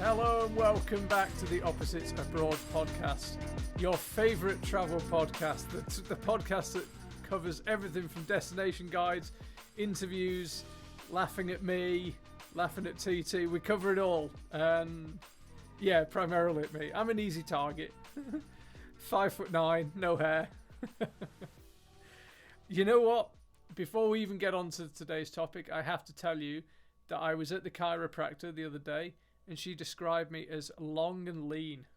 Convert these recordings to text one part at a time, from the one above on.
Hello and welcome back to the Opposites Abroad podcast, your favourite travel podcast, the podcast that covers everything from destination guides, interviews, laughing at me, laughing at TT. We cover it all. Yeah, primarily at me. I'm an easy target. 5'9", no hair. You know what? Before we even get on to today's topic, I have to tell you that I was at the chiropractor the other day and she described me as long and lean.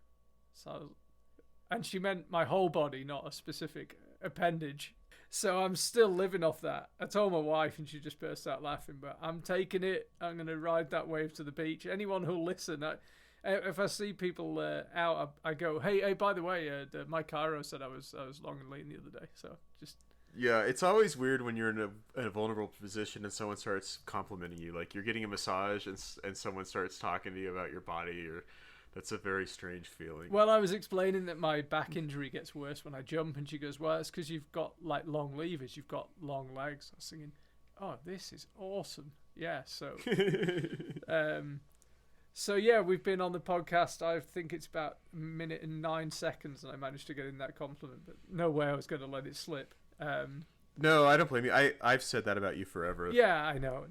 And she meant my whole body, not a specific appendage. So I'm still living off that. I told my wife and she just burst out laughing, but I'm taking it. I'm going to ride that wave to the beach. Anyone who'll listen, if I see people out, I go, hey, by the way, my chiro said I was long and lean the other day. So just... Yeah, it's always weird when you're in a vulnerable position and someone starts complimenting you. Like you're getting a massage and someone starts talking to you about your body. That's a very strange feeling. Well, I was explaining that my back injury gets worse when I jump, and she goes, well, it's because you've got like long levers, you've got long legs. I was thinking, oh, this is awesome. Yeah, so... So yeah, we've been on the podcast. I think it's about a minute and 9 seconds, and I managed to get in that compliment, but no way I was going to let it slip. No, I don't blame you. I've said that about you forever. Yeah, I know.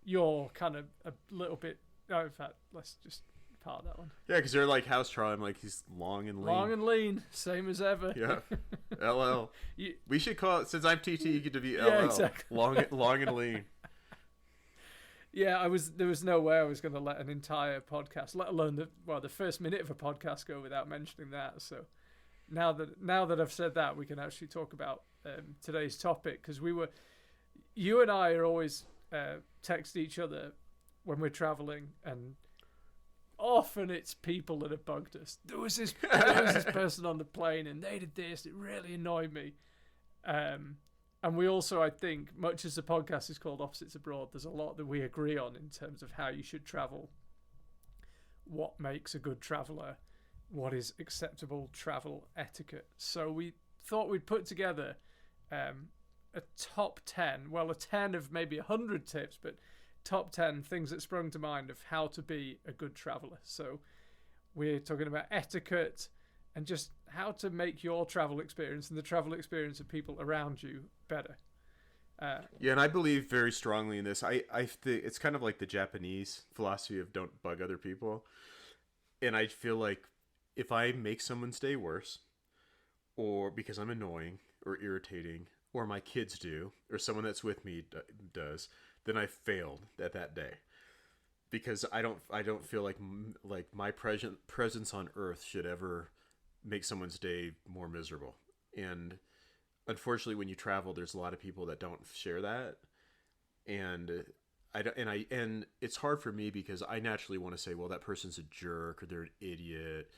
You're kind of a little bit... Oh, in fact, let's just part that one. Yeah, because they're like house trial. I'm like, he's long and lean. Long and lean, same as ever. Yeah, LL. We should call it, since I'm TT, you get to be LL. Yeah, exactly. Long and lean. Yeah, there was no way I was going to let an entire podcast, let alone the first minute of a podcast go without mentioning that. So now that I've said that, we can actually talk about today's topic, because you and I are always text each other when we're traveling, and often it's people that have bugged us. There was this person on the plane and they did this. It really annoyed me. And we also, I think, much as the podcast is called Opposites Abroad, there's a lot that we agree on in terms of how you should travel, what makes a good traveller, what is acceptable travel etiquette. So we thought we'd put together a top 10, well, a 10 of maybe 100 tips, but top 10 things that sprung to mind of how to be a good traveller. So we're talking about etiquette and just how to make your travel experience and the travel experience of people around you better. Yeah, and I believe very strongly in this. I think it's kind of like the Japanese philosophy of don't bug other people. And I feel like if I make someone's day worse, or because I'm annoying or irritating, or my kids do, or someone that's with me does, then I failed at that day. Because I don't feel like my presence on Earth should ever make someone's day more miserable. And unfortunately, when you travel, there's a lot of people that don't share that, and it's hard for me because I naturally want to say, well, that person's a jerk or they're an idiot,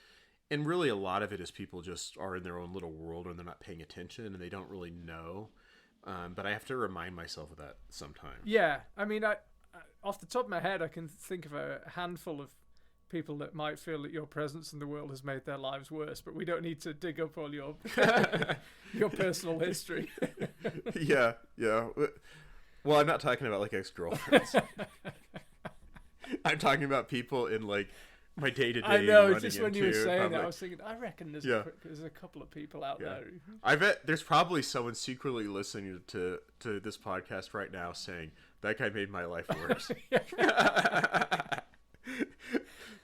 and really a lot of it is people just are in their own little world and they're not paying attention and they don't really know. But I have to remind myself of that sometimes. Yeah, I mean, I off the top of my head, I can think of a handful of people that might feel that your presence in the world has made their lives worse, but we don't need to dig up all your your personal history. Yeah. Well, I'm not talking about like ex-girlfriends. I'm talking about people in like my day-to-day. I know, just when you were saying that, I was thinking, I reckon there's a couple of people out there. I bet there's probably someone secretly listening to this podcast right now saying, that guy made my life worse.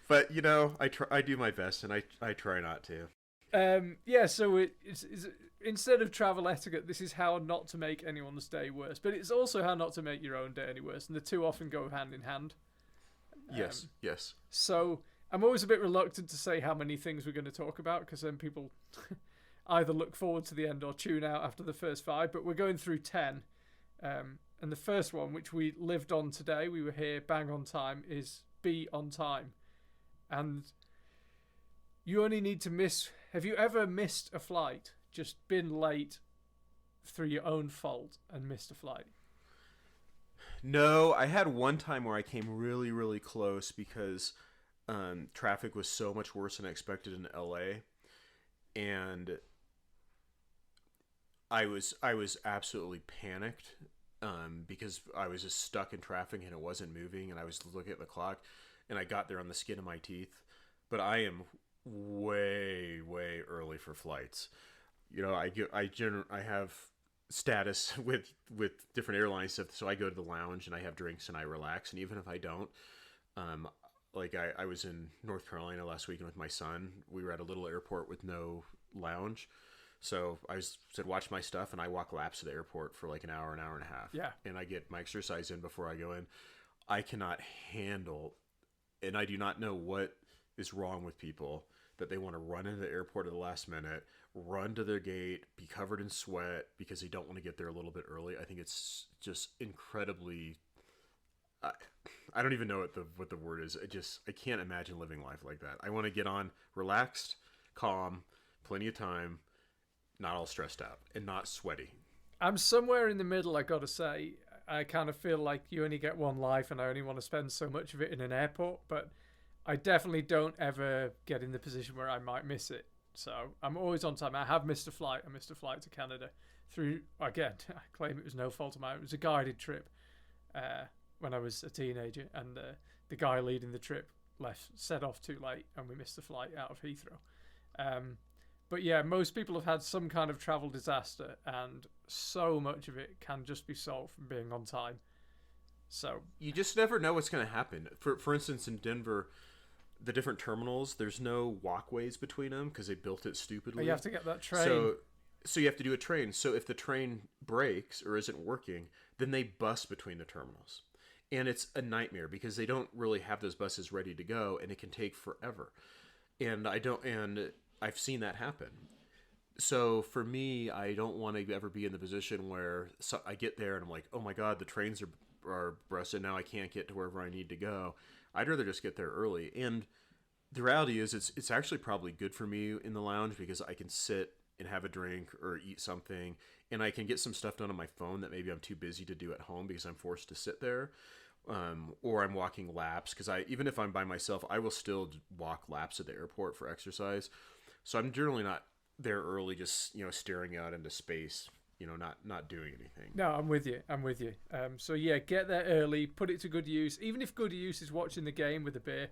But, you know, I do my best, and I try not to. So it's instead of travel etiquette, this is how not to make anyone's day worse. But it's also how not to make your own day any worse, and the two often go hand in hand. Yes. So I'm always a bit reluctant to say how many things we're going to talk about, because then people either look forward to the end or tune out after the first 5. But we're going through 10. And the first one, which we lived on today, we were here bang on time, is be on time. And you only need to have you ever missed a flight? Just been late through your own fault and missed a flight? No, I had one time where I came really, really close because traffic was so much worse than I expected in LA. And I was absolutely panicked because I was just stuck in traffic and it wasn't moving, and I was looking at the clock. and I got there on the skin of my teeth. But I am way early for flights. I have status with different airline stuff, so I go to the lounge and I have drinks and I relax. And even if I don't, like I was in North Carolina last weekend with my son. We were at a little airport with no lounge. So I said, watch my stuff, and I walk laps to the airport for like an hour and a half. Yeah. And I get my exercise in before I go in. I cannot handle, and I do not know what is wrong with people, that they want to run into the airport at the last minute, run to their gate, be covered in sweat because they don't want to get there a little bit early. I think it's just incredibly... I don't even know what the word is. I can't imagine living life like that. I want to get on relaxed, calm, plenty of time, not all stressed out, and not sweaty. I'm somewhere in the middle, I gotta say. I kind of feel like you only get one life and I only want to spend so much of it in an airport, but I definitely don't ever get in the position where I might miss it. So I'm always on time. I have missed a flight. I missed a flight to Canada through, again, I claim it was no fault of mine. It was a guided trip when I was a teenager, and the guy leading the trip set off too late and we missed the flight out of Heathrow. But yeah, most people have had some kind of travel disaster, and so much of it can just be solved from being on time. So you just never know what's going to happen. For instance, in Denver, the different terminals, there's no walkways between them because they built it stupidly. You have to get that train. So you have to do a train. So if the train breaks or isn't working, then they bus between the terminals. And it's a nightmare because they don't really have those buses ready to go, and it can take forever. And I've seen that happen. So for me, I don't want to ever be in the position where I get there and I'm like, oh my God, the trains are busted. Now I can't get to wherever I need to go. I'd rather just get there early. And the reality is it's actually probably good for me in the lounge because I can sit and have a drink or eat something, and I can get some stuff done on my phone that maybe I'm too busy to do at home because I'm forced to sit there. Or I'm walking laps because even if I'm by myself, I will still walk laps at the airport for exercise. So I'm generally not there early, just staring out into space, not doing anything. No, I'm with you. So yeah, get there early, put it to good use. Even if good use is watching the game with a beer,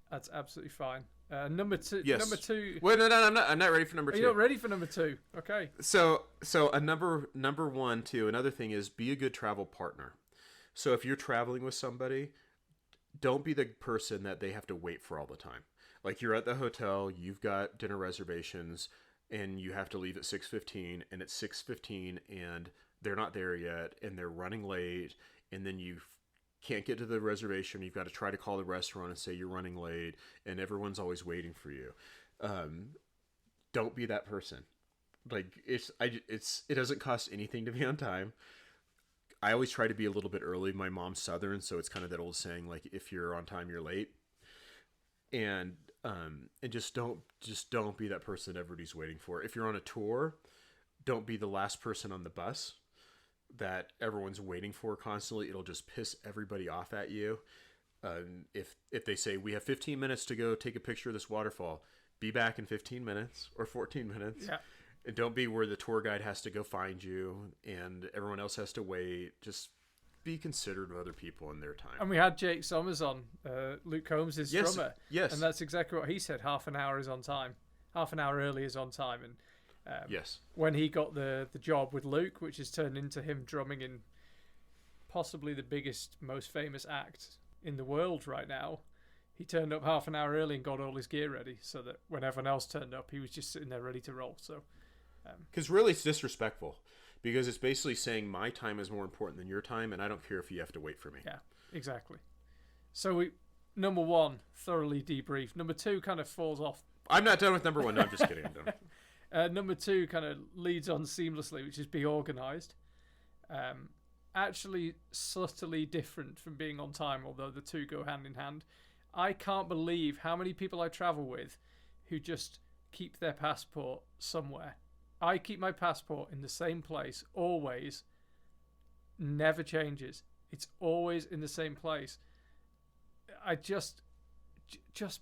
that's absolutely fine. Number two. Yes. Number two. Wait, no, I'm not ready for number two. You're not ready for number two. Okay. So a number one too. Another thing is be a good travel partner. So if you're traveling with somebody, don't be the person that they have to wait for all the time. Like you're at the hotel, you've got dinner reservations, and you have to leave at 6:15, and it's 6:15, and they're not there yet, and they're running late, and then you can't get to the reservation. You've got to try to call the restaurant and say you're running late, and everyone's always waiting for you. Don't be that person. Like it doesn't cost anything to be on time. I always try to be a little bit early. My mom's Southern, so it's kind of that old saying, like, if you're on time, you're late. And just don't be that person that everybody's waiting for. If you're on a tour, don't be the last person on the bus that everyone's waiting for constantly. It'll just piss everybody off at you. If they say, we have 15 minutes to go take a picture of this waterfall, be back in 15 minutes or 14 minutes. Yeah. And don't be where the tour guide has to go find you and everyone else has to wait. Just be considerate of other people and their time. And we had Jake Sommers on, Luke Combs' drummer. Yes. And that's exactly what he said. Half an hour is on time. Half an hour early is on time. And yes. When he got the job with Luke, which has turned into him drumming in possibly the biggest, most famous act in the world right now, he turned up half an hour early and got all his gear ready so that when everyone else turned up, he was just sitting there ready to roll. So, because really it's disrespectful, because it's basically saying my time is more important than your time, and I don't care if you have to wait for me. Yeah, exactly. So number one, thoroughly debriefed. Number two kind of falls off. I'm not done with number one. No, I'm just kidding. I'm done. Number two kind of leads on seamlessly, which is be organised. Actually, subtly different from being on time, although the two go hand in hand. I can't believe how many people I travel with who just keep their passport somewhere. I keep my passport in the same place, always. Never changes. It's always in the same place. I just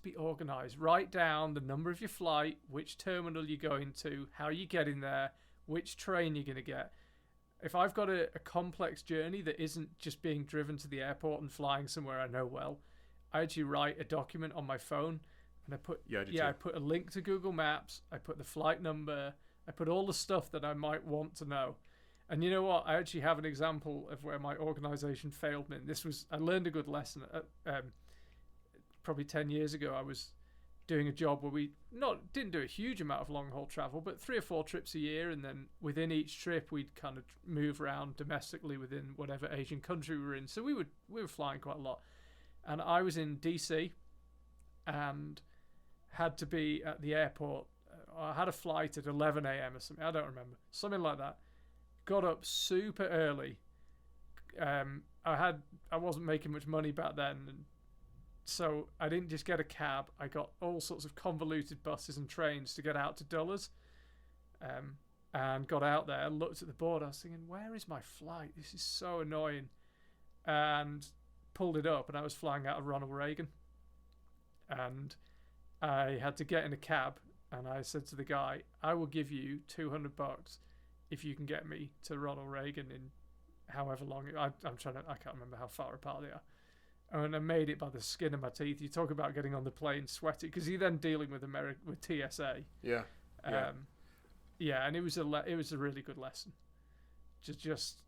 be organised. Write down the number of your flight, which terminal you're going to, how you're getting there, which train you're going to get. If I've got a complex journey that isn't just being driven to the airport and flying somewhere I know well, I actually write a document on my phone, and I put a link to Google Maps. I put the flight number. I put all the stuff that I might want to know. And you know what? I actually have an example of where my organization failed me. I learned a good lesson. Probably 10 years ago, I was doing a job where we didn't do a huge amount of long haul travel, but 3 or 4 trips a year, and then within each trip we'd kind of move around domestically within whatever Asian country we were in. So we were flying quite a lot, and I was in DC and had to be at the airport. I had a flight at 11 a.m. or something. I don't remember, something like that. Got up super early. I wasn't making much money back then, and so I didn't just get a cab. I got all sorts of convoluted buses and trains to get out to Dulles. And got out there, looked at the board. I was thinking, where is my flight? This is so annoying. And pulled it up, and I was flying out of Ronald Reagan. And I had to get in a cab, and I said to the guy, I will give you $200 if you can get me to Ronald Reagan in however long. I can't remember how far apart they are. And I made it by the skin of my teeth. You talk about getting on the plane sweaty, because you're then dealing with TSA. Yeah. And it was a really good lesson. Just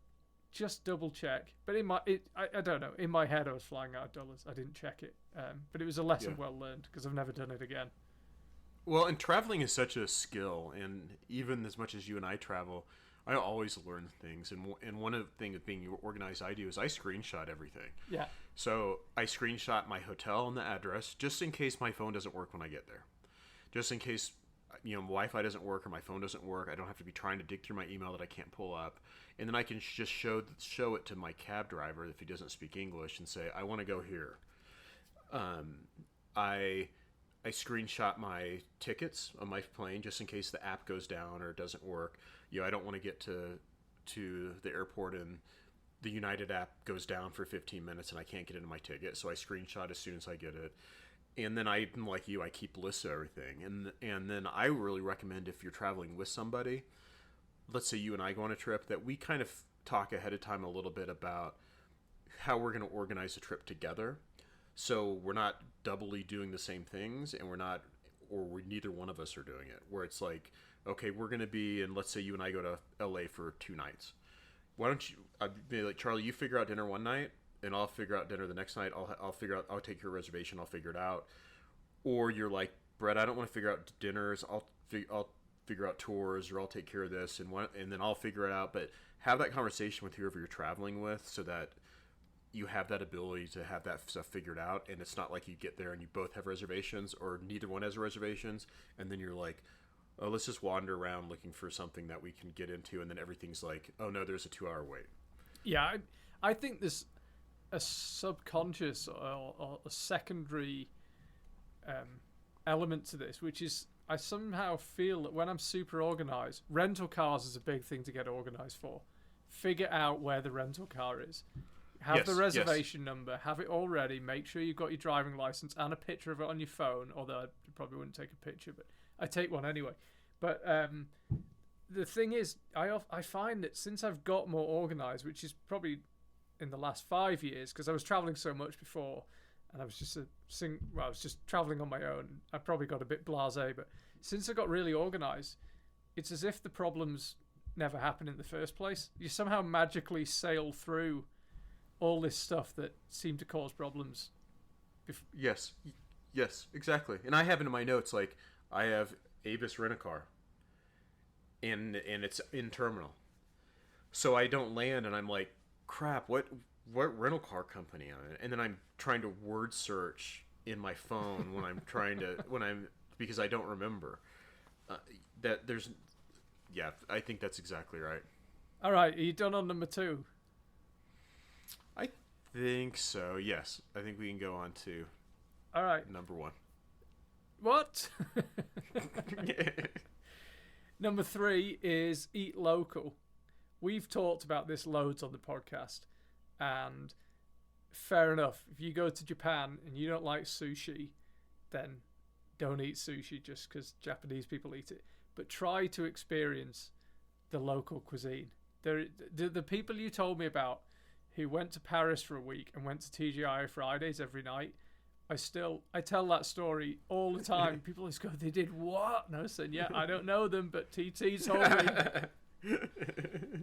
double check. But I don't know. In my head, I was flying out of Dulles. I didn't check it. But it was a lesson well learned, because I've never done it again. Well, and traveling is such a skill, and even as much as you and I travel, I always learn things. And one of the things of being organized I do is I screenshot everything. Yeah. So I screenshot my hotel and the address, just in case my phone doesn't work when I get there. Just in case, Wi-Fi doesn't work or my phone doesn't work. I don't have to be trying to dig through my email that I can't pull up. And then I can just show it to my cab driver if he doesn't speak English and say, I want to go here. I screenshot my tickets on my plane just in case the app goes down or doesn't work. I don't want to get to the airport and the United app goes down for 15 minutes and I can't get into my ticket. So I screenshot as soon as I get it. And then I'm like you, I keep lists of everything. And then I really recommend, if you're traveling with somebody, let's say you and I go on a trip, that we kind of talk ahead of time a little bit about how we're going to organize a trip together. So we're not doubly doing the same things, and neither one of us are doing it. Where it's like, okay, we're going to be, and let's say you and I go to LA for 2 nights. Why don't you, I'd be like, Charlie, you figure out dinner one night, and I'll figure out dinner the next night. I'll take your reservation. I'll figure it out. Or you're like, Brett, I don't want to figure out dinners. I'll figure out tours, or I'll take care of this, and then I'll figure it out. But have that conversation with whoever you're traveling with, so that you have that ability to have that stuff figured out, and it's not like you get there and you both have reservations, or neither one has reservations, and then you're like, oh, let's just wander around looking for something that we can get into, and then everything's like, oh no, there's a 2-hour wait. Yeah, I think there's a subconscious or a secondary element to this, which is, I somehow feel that when I'm super organized, rental cars is a big thing to get organized for. Figure out where the rental car is. Have the reservation number, have it all ready, make sure you've got your driving license and a picture of it on your phone, although I probably wouldn't take a picture, but I take one anyway. But the thing is, I find that since I've got more organized, which is probably in the last 5 years, because I was traveling so much before, and I was just traveling on my own. I probably got a bit blasé, but since I got really organized, it's as if the problems never happened in the first place. You somehow magically sail through all this stuff that seemed to cause problems. Yes, exactly. And I have in my notes, like, I have Avis Rent-A-Car, and it's in terminal. So I don't land, and I'm like, crap, what rental car company on it? And then I'm trying to word search in my phone because I don't remember. I think that's exactly right. All right, are you done on number 2? I think so, yes. I think we can go on to all right, number 1. What? Number 3 is eat local. We've talked about this loads on the podcast, and fair enough. If you go to Japan and you don't like sushi, then don't eat sushi just because Japanese people eat it. But try to experience the local cuisine. The people you told me about who went to Paris for a week and went to TGI Fridays every night, I tell that story all the time. People always go, "They did what?" And I was saying, "Yeah, I don't know them, but TT's told me."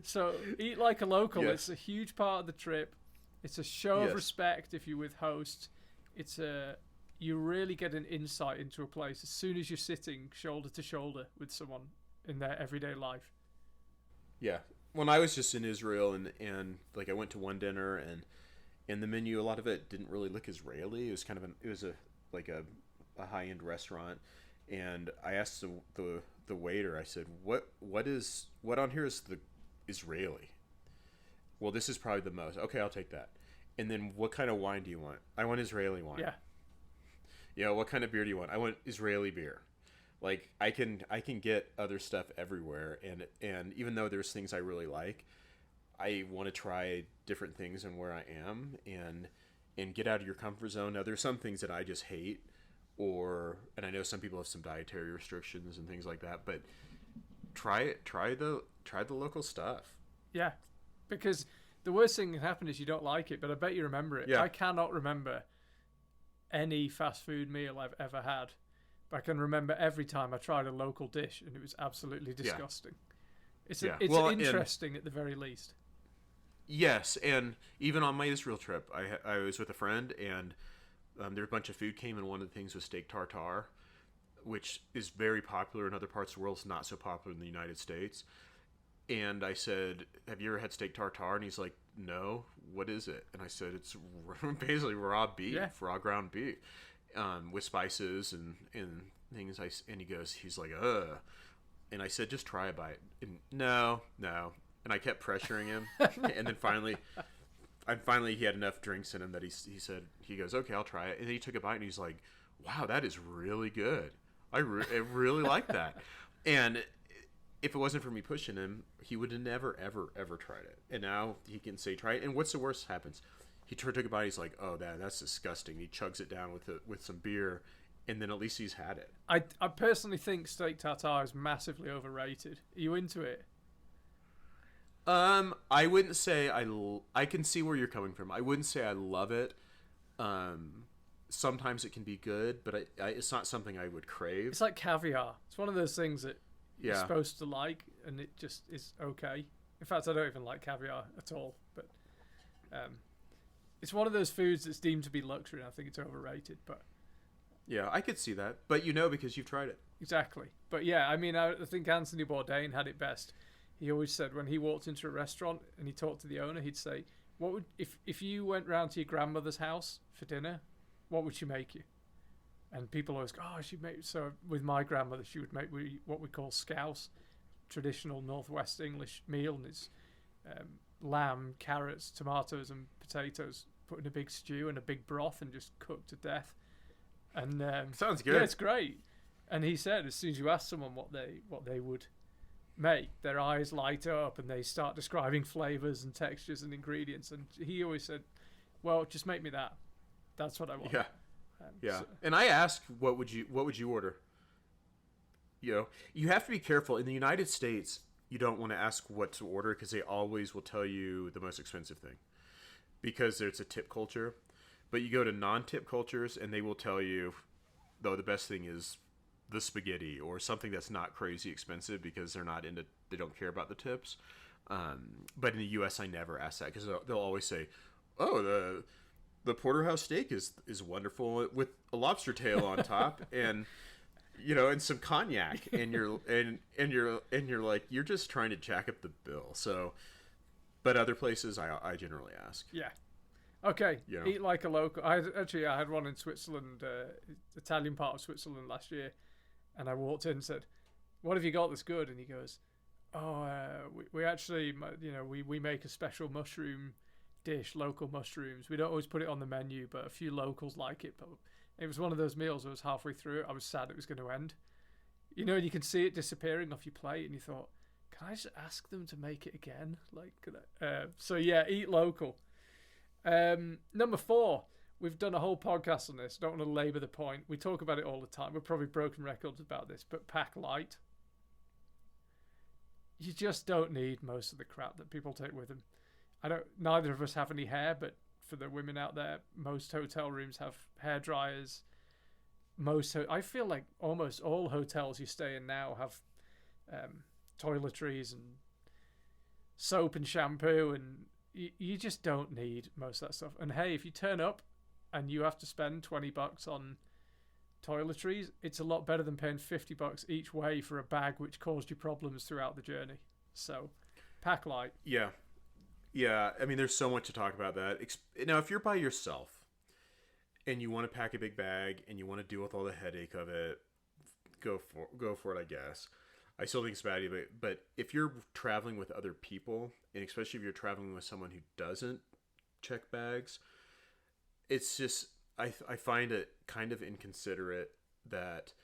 So eat like a local. Yes. It's a huge part of the trip. It's a show of respect if you're with hosts. You really get an insight into a place as soon as you're sitting shoulder to shoulder with someone in their everyday life. Yeah. When I was just in Israel and like I went to one dinner and in the menu a lot of it didn't really look Israeli. It was kind of a high end restaurant, and I asked the waiter. I said, what on here is the Israeli? Well, this is probably the most. Okay, I'll take that. And then what kind of wine do you want? I want Israeli wine. Yeah. Yeah. What kind of beer do you want? I want Israeli beer. Like I can get other stuff everywhere, and even though there's things I really like, I want to try different things and where I am and get out of your comfort zone. Now there's some things that I just hate, and I know some people have some dietary restrictions and things like that, but try the local stuff. Yeah, because the worst thing that can happen is you don't like it, but I bet you remember it. Yeah. I cannot remember any fast food meal I've ever had. I can remember every time I tried a local dish, and it was absolutely disgusting. Yeah. It's interesting at the very least. Yes, and even on my Israel trip, I was with a friend, and there were a bunch of food came, and one of the things was steak tartare, which is very popular in other parts of the world. It's not so popular in the United States. And I said, "Have you ever had steak tartare?" And he's like, "No. What is it?" And I said, "It's basically raw beef, raw ground beef." With spices and things. And he goes, he's like, ugh. And I said, just try a bite. And no. And I kept pressuring him. And then finally he had enough drinks in him that he goes, okay, I'll try it. And then he took a bite and he's like, wow, that is really good. I really like that. And if it wasn't for me pushing him, he would have never, ever, ever tried it. And now he can say, try it. And what's the worst happens? He took a bite. He's like, "Oh, that's disgusting." He chugs it down with some beer, and then at least he's had it. I personally think steak tartare is massively overrated. Are you into it? I wouldn't say I can see where you're coming from. I wouldn't say I love it. Sometimes it can be good, but it's not something I would crave. It's like caviar. It's one of those things that you're supposed to like, and it just is okay. In fact, I don't even like caviar at all, but it's one of those foods that's deemed to be luxury, and I think it's overrated. But yeah, I could see that. But because you've tried it. Exactly. But yeah, I mean, I think Anthony Bourdain had it best. He always said when he walked into a restaurant and he talked to the owner, he'd say, "What would if you went round to your grandmother's house for dinner, what would she make you?" And people always go, "Oh, she'd make." So with my grandmother, she would make what we call scouse, traditional northwest English meal, and it's lamb, carrots, tomatoes, and potatoes put in a big stew and a big broth and just cooked to death. And sounds good. Yeah, it's great. And he said as soon as you ask someone what they would make, their eyes light up and they start describing flavors and textures and ingredients. And he always said, "Well, just make me that. That's what I want." Yeah. So. And I asked, what would you order? You have to be careful. In the United States, you don't want to ask what to order because they always will tell you the most expensive thing because it's a tip culture. But you go to non-tip cultures and they will tell you, though, the best thing is the spaghetti or something that's not crazy expensive because they don't care about the tips. But in the U.S., I never ask that because they'll always say, "Oh, the porterhouse steak is wonderful with a lobster tail on top and and some cognac," and you're like, you're just trying to jack up the bill. So, but other places I generally ask. Yeah. Okay. Eat like a local. I had one in Switzerland, Italian part of Switzerland last year, and I walked in and said, "What have you got that's good?" And he goes, "Oh, we actually, we make a special mushroom dish, local mushrooms. We don't always put it on the menu, but a few locals like it." But it was one of those meals I was halfway through it. I was sad it was going to end. You can see it disappearing off your plate, and you thought, can I just ask them to make it again? So yeah, eat local. Number 4, we've done a whole podcast on this. Don't want to labour the point. We talk about it all the time. We're probably broken records about this, but pack light. You just don't need most of the crap that people take with them. Neither of us have any hair, but for the women out there, most hotel rooms have hair dryers. I feel like almost all hotels you stay in now have toiletries and soap and shampoo, and you just don't need most of that stuff. And hey, if you turn up and you have to spend $20 on toiletries, it's a lot better than paying $50 each way for a bag which caused you problems throughout the journey. So pack light. Yeah. I mean, there's so much to talk about that. Now, if you're by yourself and you want to pack a big bag and you want to deal with all the headache of it, go for it, I guess. I still think it's bad, but if you're traveling with other people, and especially if you're traveling with someone who doesn't check bags, it's just, I find it kind of inconsiderate that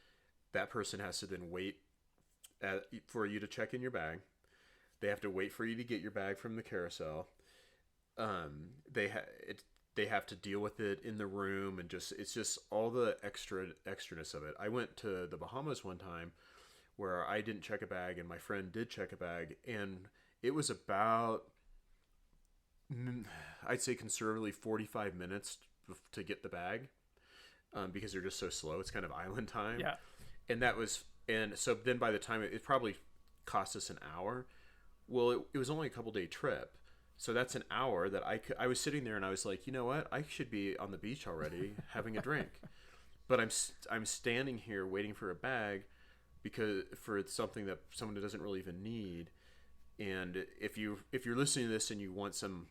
that person has to then wait for you to check in your bag. They have to wait for you to get your bag from the carousel. They have to deal with it in the room, and it's just all the extraness of it. I went to the Bahamas one time where I didn't check a bag and my friend did check a bag, and it was about, I'd say conservatively 45 minutes to get the bag, because they're just so slow. It's kind of island time. Yeah. And so then by the time it probably cost us an hour. Well, it was only a couple day trip. So that's an hour that I was sitting there and I was like, you know what? I should be on the beach already having a drink. But I'm standing here waiting for a bag for something that someone doesn't really even need. And if you're listening to this and you want some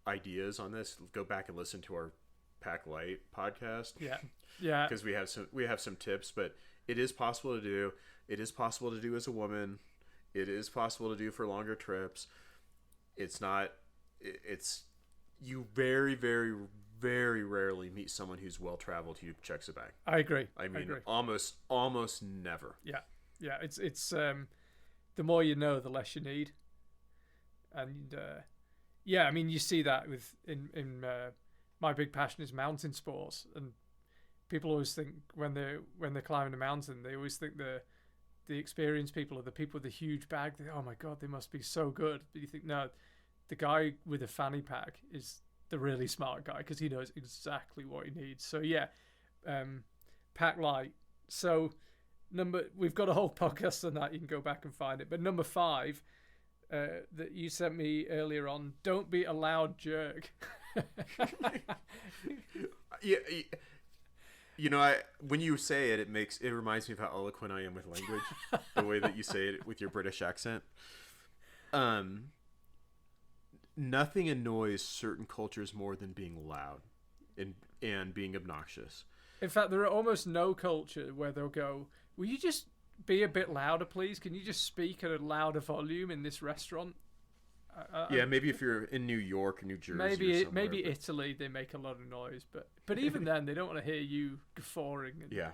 ideas on this, go back and listen to our Pack Light podcast. Yeah. Because we have some tips, but it is possible to do. It is possible to do as a woman. It is possible to do for longer trips. You very, very, very rarely meet someone who's well traveled who checks a bag. I agree. I mean, agree. almost never. Yeah. It's the more you know, the less you need. And I mean, you see that in my big passion is mountain sports, and people always think when they're climbing a mountain, they always think the experienced people are the people with the huge bag. Oh my God, they must be so good. But you think, no, the guy with a fanny pack is the really smart guy because he knows exactly what he needs. So yeah, pack light. So we've got a whole podcast on that. You can go back and find it. But number 5 that you sent me earlier on, don't be a loud jerk. Yeah. You know, when you say it, it reminds me of how eloquent I am with language. The way that you say it with your British accent. Nothing annoys certain cultures more than being loud and being obnoxious. In fact, there are almost no culture where they'll go, will you just be a bit louder, please? Can you just speak at a louder volume in this restaurant? Yeah, maybe if you're in New York or New Jersey, maybe Italy, they make a lot of noise, but even then, they don't want to hear you guffawing. Yeah.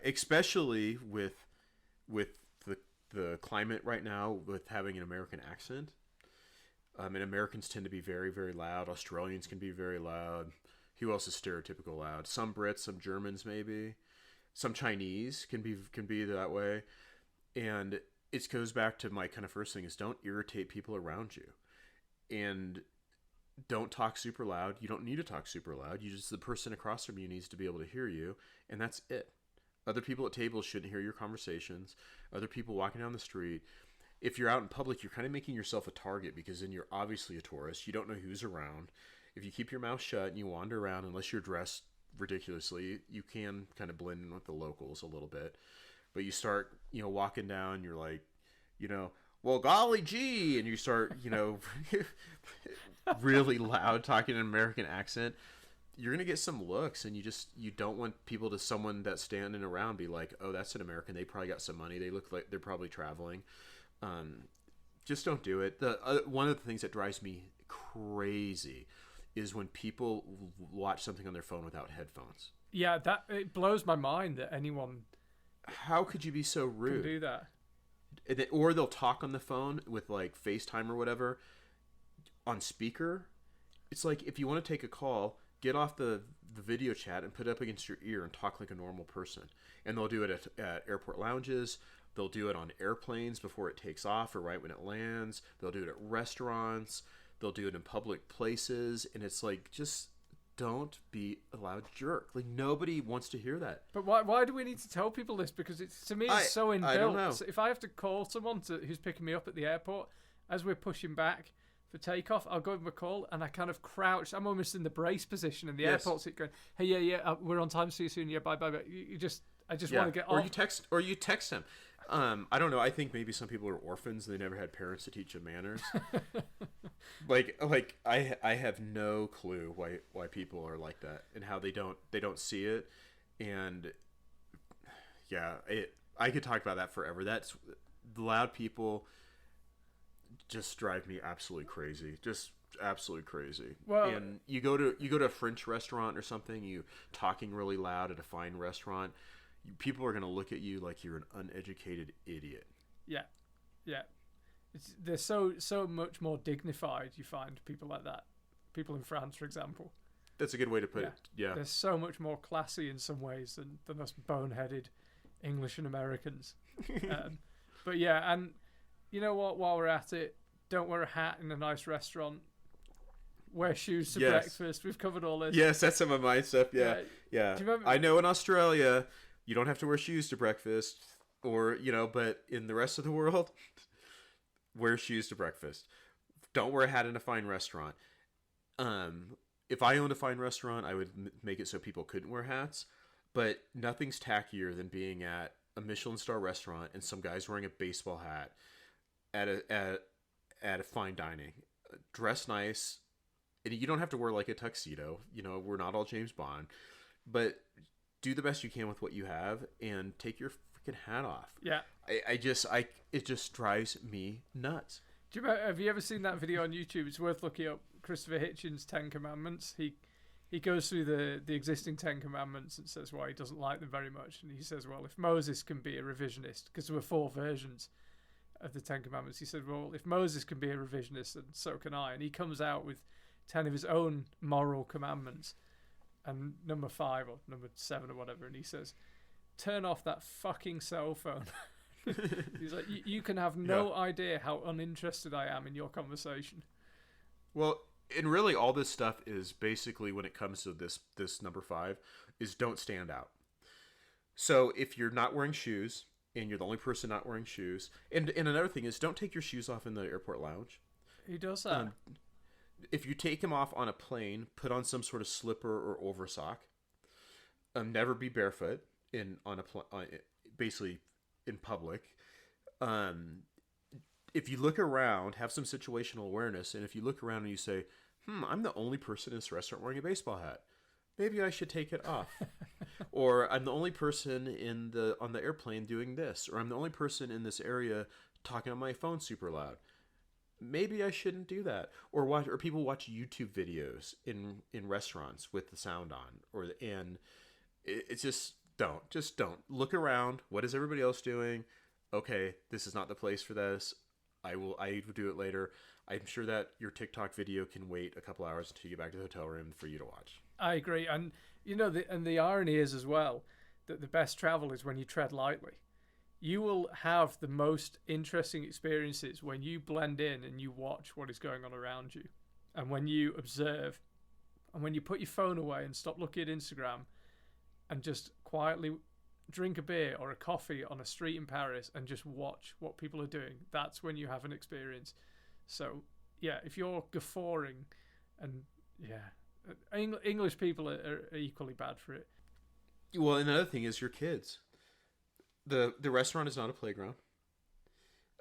Especially with the climate right now, with having an American accent. And Americans tend to be very, very loud. Australians can be very loud. Who else is stereotypical loud? Some Brits, some Germans, maybe. Some Chinese can be that way, and it goes back to my kind of first thing is don't irritate people around you, and don't talk super loud. You don't need to talk super loud. The person across from you needs to be able to hear you, and that's it. Other people at tables shouldn't hear your conversations. Other people walking down the street. If you're out in public, you're kind of making yourself a target because then you're obviously a tourist. You don't know who's around. If you keep your mouth shut and you wander around, unless you're dressed ridiculously, you can kind of blend in with the locals a little bit. But you start, walking down, you're like, well, golly gee, and you start, really loud talking in an American accent, you're going to get some looks, and you don't want someone that's standing around be like, oh, that's an American. They probably got some money. They look like they're probably traveling. Just don't do it. One of the things that drives me crazy is when people watch something on their phone without headphones. Yeah, it blows my mind that anyone... How could you be so rude? Can do that. Or they'll talk on the phone with like FaceTime or whatever on speaker. It's like, if you want to take a call, get off the video chat and put it up against your ear and talk like a normal person. And they'll do it at airport lounges. They'll do it on airplanes before it takes off or right when it lands. They'll do it at restaurants. They'll do it in public places, and it's like, just don't be a loud jerk. Like, nobody wants to hear that. But why do we need to tell people this? Because to me, it's so inbuilt. I don't know. So if I have to call someone who's picking me up at the airport, as we're pushing back for takeoff, I'll give them a call, and I kind of crouch. I'm almost in the brace position in the airport seat, going, "Hey, yeah, we're on time. See you soon. Yeah, bye. I just want to get off." Or you text him. I don't know. I think maybe some people are orphans. They never had parents to teach them manners. like I have no clue why people are like that and how they don't see it. And yeah, I could talk about that forever. That's loud people just drive me absolutely crazy. Just absolutely crazy. Well, and you go to a French restaurant or something, you talking really loud at a fine restaurant, people are going to look at you like you're an uneducated idiot. Yeah. They're so much more dignified, you find, people like that. People in France, for example. That's a good way to put it. Yeah. They're so much more classy in some ways than us boneheaded English and Americans. But yeah, and you know what, while we're at it, don't wear a hat in a nice restaurant. Wear shoes to breakfast. We've covered all this. Yes, that's some of my stuff. Yeah. Do you remember? I know in Australia, you don't have to wear shoes to breakfast, or, but in the rest of the world, wear shoes to breakfast. Don't wear a hat in a fine restaurant. If I owned a fine restaurant, I would make it so people couldn't wear hats, but nothing's tackier than being at a Michelin star restaurant and some guy's wearing a baseball hat at a fine dining. Dress nice. And you don't have to wear like a tuxedo. We're not all James Bond, but do the best you can with what you have and take your freaking hat off. Yeah. It just drives me nuts. Have you ever seen that video on YouTube? It's worth looking up. Christopher Hitchens' 10 Commandments. He goes through the existing 10 Commandments and says why he doesn't like them very much. And he says, well, if Moses can be a revisionist, because there were 4 versions of the 10 Commandments, he said, well, if Moses can be a revisionist, then so can I. And he comes out with 10 of his own moral commandments, and number 5 or number 7 or whatever, and he says, turn off that fucking cell phone. He's like, you can have no idea how uninterested I am in your conversation. Well, and really all this stuff is basically, when it comes to this number 5, is don't stand out. So if you're not wearing shoes and you're the only person not wearing shoes, and another thing is, don't take your shoes off in the airport lounge. He does that. If you take them off on a plane, put on some sort of slipper or oversock. Never be barefoot basically in public. If you look around, have some situational awareness, and if you look around and you say, I'm the only person in this restaurant wearing a baseball hat, maybe I should take it off. Or I'm the only person on the airplane doing this, or I'm the only person in this area talking on my phone super loud. Maybe I shouldn't do that. Or people watch YouTube videos in restaurants with the sound on, and it's just don't look around. What is everybody else doing? Okay, this is not the place for this. I will do it later. I'm sure that your TikTok video can wait a couple hours until you get back to the hotel room for you to watch. I agree, and the irony is as well that the best travel is when you tread lightly. You will have the most interesting experiences when you blend in and you watch what is going on around you, and when you observe, and when you put your phone away and stop looking at Instagram and just quietly drink a beer or a coffee on a street in Paris and just watch what people are doing. That's when you have an experience. So yeah, if you're guffawing, and English people are equally bad for it. Well, another thing is your kids. The restaurant is not a playground.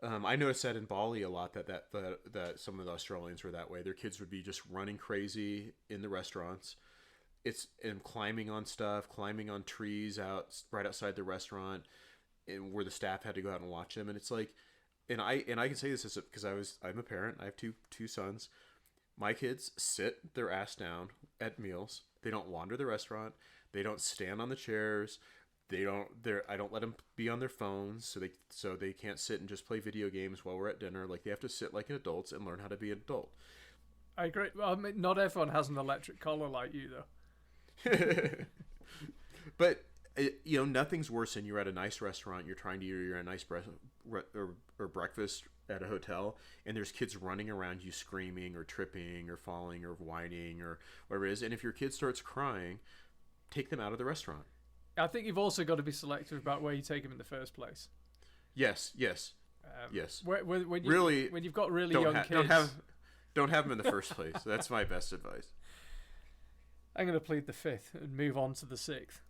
I noticed that in Bali a lot, that some of the Australians were that way. Their kids would be just running crazy in the restaurants. And climbing on stuff, climbing on trees right outside the restaurant, and where the staff had to go out and watch them. And it's like, and I can say this because I'm a parent. I have two sons. My kids sit their ass down at meals. They don't wander the restaurant. They don't stand on the chairs. I don't let them be on their phones, so they can't sit and just play video games while we're at dinner. Like, they have to sit like adults and learn how to be an adult. I agree. Well, I mean, not everyone has an electric collar like you, though. But nothing's worse than you're at a nice restaurant, you're trying to eat a nice or breakfast at a hotel, and there's kids running around you screaming or tripping or falling or whining or whatever it is. And if your kid starts crying, take them out of the restaurant. I think you've also got to be selective about where you take them in the first place. Yes. Yes. When you've got really young kids, don't have them in the first place. That's my best advice. I'm going to plead the fifth and move on to the sixth.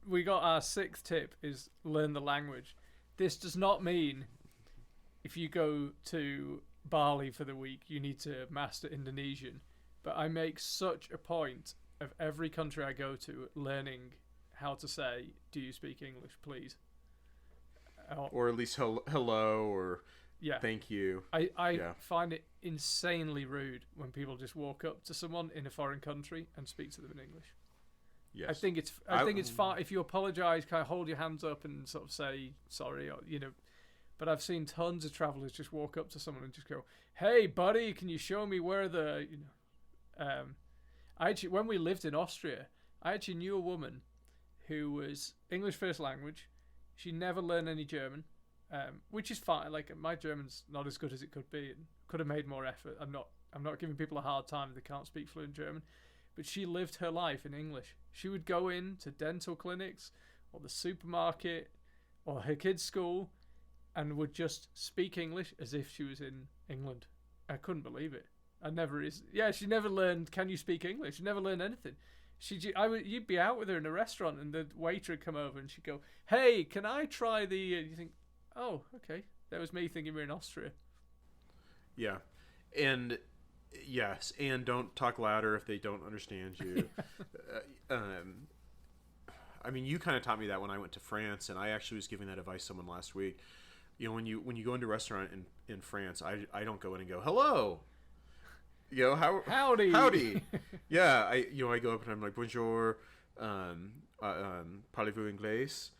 We got our sixth tip is learn the language. This does not mean if you go to Bali for the week, you need to master Indonesian. But I make such a point of every country I go to learning how to say, "Do you speak English, please?" Or at least hello or thank you. I find it insanely rude when people just walk up to someone in a foreign country and speak to them in English. Yes. I think it's fine if you apologize, kind of hold your hands up and sort of say sorry, or But I've seen tons of travelers just walk up to someone and just go, "Hey, buddy, can you show me where the when we lived in Austria, I actually knew a woman who was English first language. She never learned any German, which is fine. Like, my German's not as good as it could be, and could have made more effort. I'm not giving people a hard time if they can't speak fluent German, but she lived her life in English. She would go in to dental clinics or the supermarket or her kids' school and would just speak English as if she was in England. I couldn't believe it. She never learned, "Can you speak English?" She never learned anything. You'd be out with her in a restaurant and the waiter would come over and she'd go, "Hey, can I try the..." You think, oh, okay. That was me thinking we're in Austria. Yeah. And yes, and don't talk louder if they don't understand you. I mean, you kind of taught me that when I went to France, and I actually was giving that advice to someone last week. When you go into a restaurant in France, I don't go in and go, "Hello." Howdy. Yeah, I go up and I'm like, "Bonjour, parlez-vous anglais?"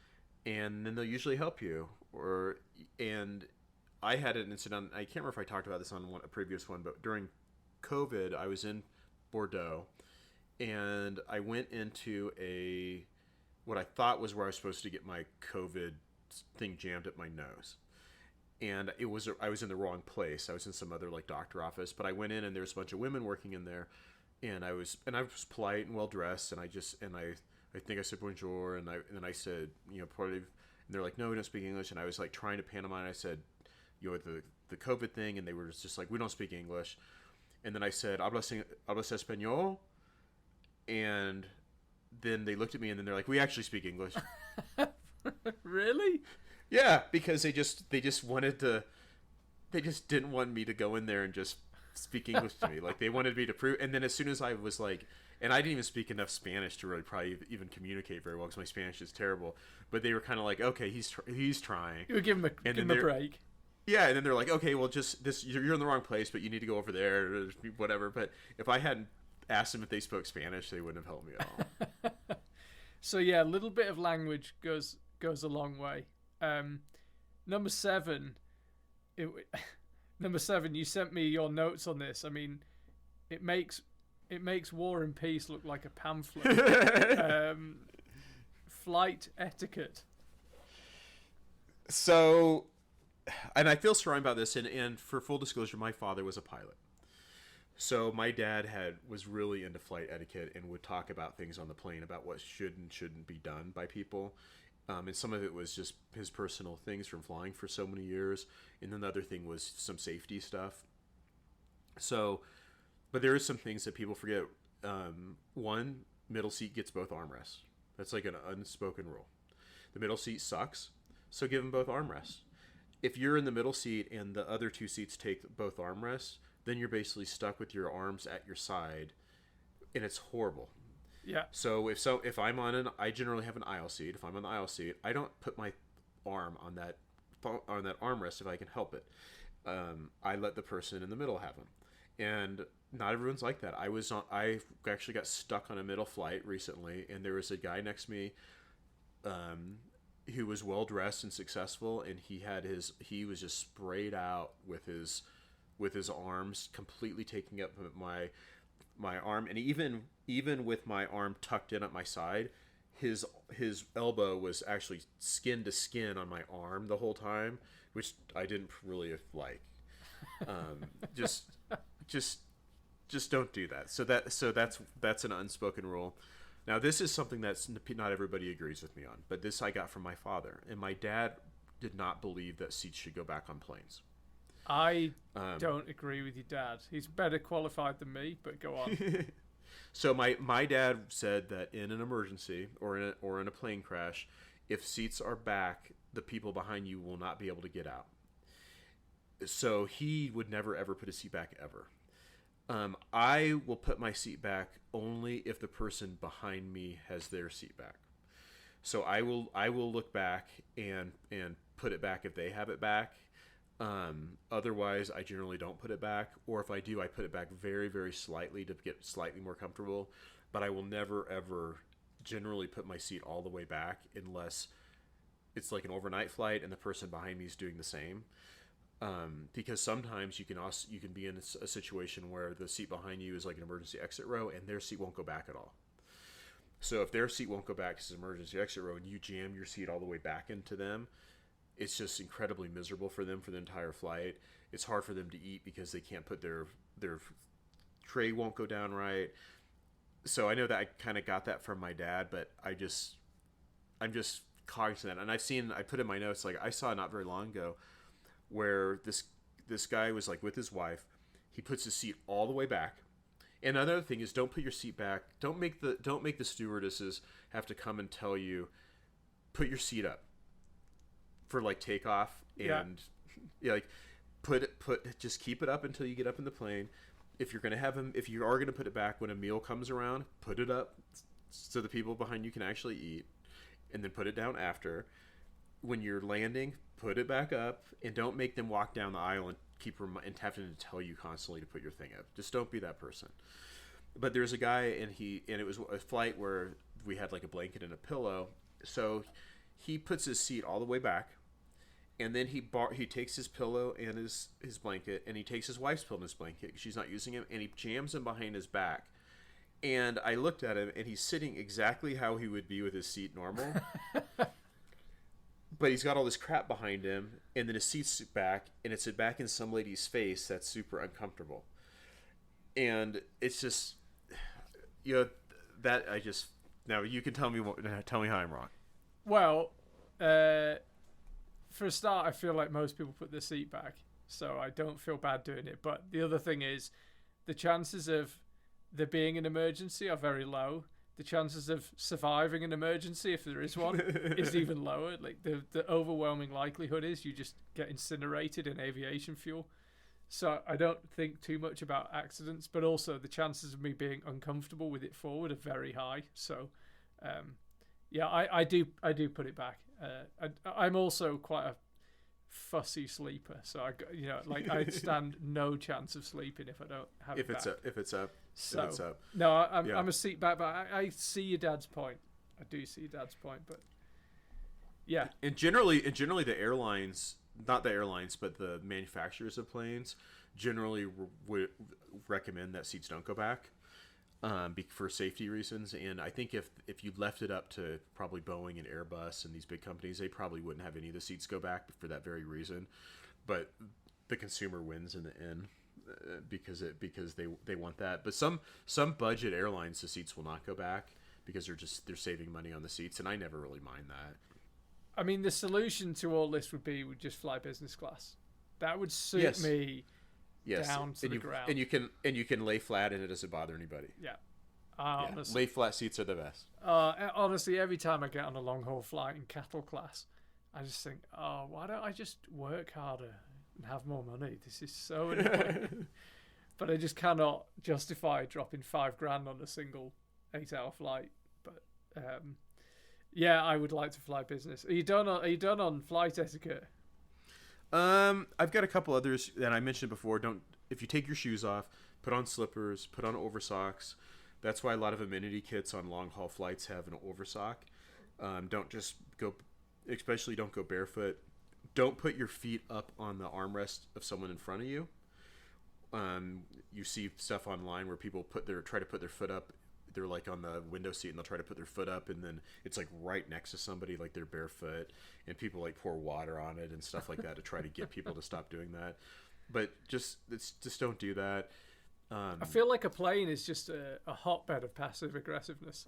And then they'll usually help you. And I had an incident. I can't remember if I talked about this on a previous one, but during COVID, I was in Bordeaux, and I went into what I thought was where I was supposed to get my COVID thing jammed at my nose. And I was in the wrong place. I was in some other doctor office, but I went in and there was a bunch of women working in there, and I was polite and well dressed, and I think I said bonjour, and then I said, probably, and they're like, "No, we don't speak English," and I was trying to pantomime. I said, the COVID thing, and they were just like, "We don't speak English," and then I said, "Hablas español," and then they looked at me and then they're like, "We actually speak English." Really? Yeah, because they just didn't want me to go in there and just speak English to me. They wanted me to prove. And then as soon as I was and I didn't even speak enough Spanish to really probably even communicate very well because my Spanish is terrible. But they were kind of like, "Okay, he's trying." You would give him a break. Yeah, and then they're like, "Okay, well, just this, you're in the wrong place, but you need to go over there, or whatever." But if I hadn't asked them if they spoke Spanish, they wouldn't have helped me at all. So yeah, a little bit of language goes a long way. Number seven, you sent me your notes on this. I mean, it makes War and Peace look like a pamphlet. Flight etiquette. So, and I feel strong about this, and for full disclosure, my father was a pilot. So my dad was really into flight etiquette and would talk about things on the plane, about what should and shouldn't be done by people. And some of it was just his personal things from flying for so many years. And then the other thing was some safety stuff. So, but there is some things that people forget. One, middle seat gets both armrests. That's like an unspoken rule. The middle seat sucks, so give them both armrests. If you're in the middle seat and the other two seats take both armrests, then you're basically stuck with your arms at your side, and it's horrible. Yeah. So if I'm I generally have an aisle seat. If I'm on the aisle seat, I don't put my arm on that armrest if I can help it. I let the person in the middle have them, and not everyone's like that. I actually got stuck on a middle flight recently, and there was a guy next to me, who was well dressed and successful, and he was just sprayed out with his arms completely taking up my arm, and even with my arm tucked in at my side, his elbow was actually skin to skin on my arm the whole time, which I didn't really like. Just don't do that. So that's an unspoken rule. Now, this is something that's not everybody agrees with me on, but this I got from my father, and my dad did not believe that seats should go back on planes. I don't agree with your dad. He's better qualified than me, but go on. So my dad said that in an emergency or in a plane crash, if seats are back, the people behind you will not be able to get out. So he would never ever put a seat back ever. I will put my seat back only if the person behind me has their seat back. So I will look back and put it back if they have it back. Otherwise, I generally don't put it back, or if I do, I put it back very, very slightly to get slightly more comfortable. But I will never ever generally put my seat all the way back unless it's like an overnight flight and the person behind me is doing the same. Because sometimes you can be in a situation where the seat behind you is like an emergency exit row and their seat won't go back at all. So if their seat won't go back as an emergency exit row and you jam your seat all the way back into them, it's just incredibly miserable for them for the entire flight. It's hard for them to eat because they can't put their tray won't go down right. So I know that I kind of got that from my dad, but I'm just cognizant of that. And I put in my notes, like I saw not very long ago where this guy was like with his wife. He puts his seat all the way back. And another thing is, don't put your seat back. Don't make the stewardesses have to come and tell you, put your seat up for like takeoff, and like just keep it up until you get up in the plane. If you are gonna put it back when a meal comes around, put it up so the people behind you can actually eat, and then put it down after. When you're landing, put it back up, and don't make them walk down the aisle and and having to tell you constantly to put your thing up. Just don't be that person. But there's a guy, and it was a flight where we had like a blanket and a pillow, so he puts his seat all the way back, and then he takes his pillow and his blanket, and he takes his wife's pillow and his blanket. She's not using him, and he jams them behind his back. And I looked at him, and he's sitting exactly how he would be with his seat normal. But he's got all this crap behind him, and then his seat's back, and it's back in some lady's face that's super uncomfortable. And it's just, that now you can tell me how I'm wrong. Well, for a start, I feel like most people put their seat back, so I don't feel bad doing it. But the other thing is, the chances of there being an emergency are very low. The chances of surviving an emergency, if there is one, is even lower. Like the overwhelming likelihood is you just get incinerated in aviation fuel. So I don't think too much about accidents, but also the chances of me being uncomfortable with it forward are very high. So, I do put it back. I'm also quite a fussy sleeper, so I stand no chance of sleeping if I don't have it back. If it's up. So it's up. No, I'm a seat back, but I see your dad's point. I do see your dad's point, but yeah. And generally the airlines, not the airlines, but the manufacturers of planes generally would recommend that seats don't go back for safety reasons. And I think if you left it up to probably Boeing and Airbus and these big companies, they probably wouldn't have any of the seats go back for that very reason. But the consumer wins in the end. Because they want that. But some budget airlines, the seats will not go back because they're saving money on the seats, and I never really mind that. I mean, the solution to all this would just fly business class. That would suit me down to the ground. And you can lay flat and it doesn't bother anybody. Yeah. Lay flat seats are the best. Honestly, every time I get on a long haul flight in cattle class, I just think, why don't I just work harder and have more money? This is so annoying. But I just cannot justify dropping $5,000 on a single 8-hour flight. But I would like to fly business. Are you done on flight etiquette? I've got a couple others that I mentioned before. If you take your shoes off, put on slippers, put on over socks. That's why a lot of amenity kits on long haul flights have an over sock. Don't go barefoot. Don't put your feet up on the armrest of someone in front of you, You see stuff online where people try to put their foot up. They're like on the window seat and they'll try to put their foot up, and then it's like right next to somebody, like they're barefoot, and people like pour water on it and stuff like that to try to get people to stop doing that. But just don't do that. I feel like a plane is just a hotbed of passive aggressiveness.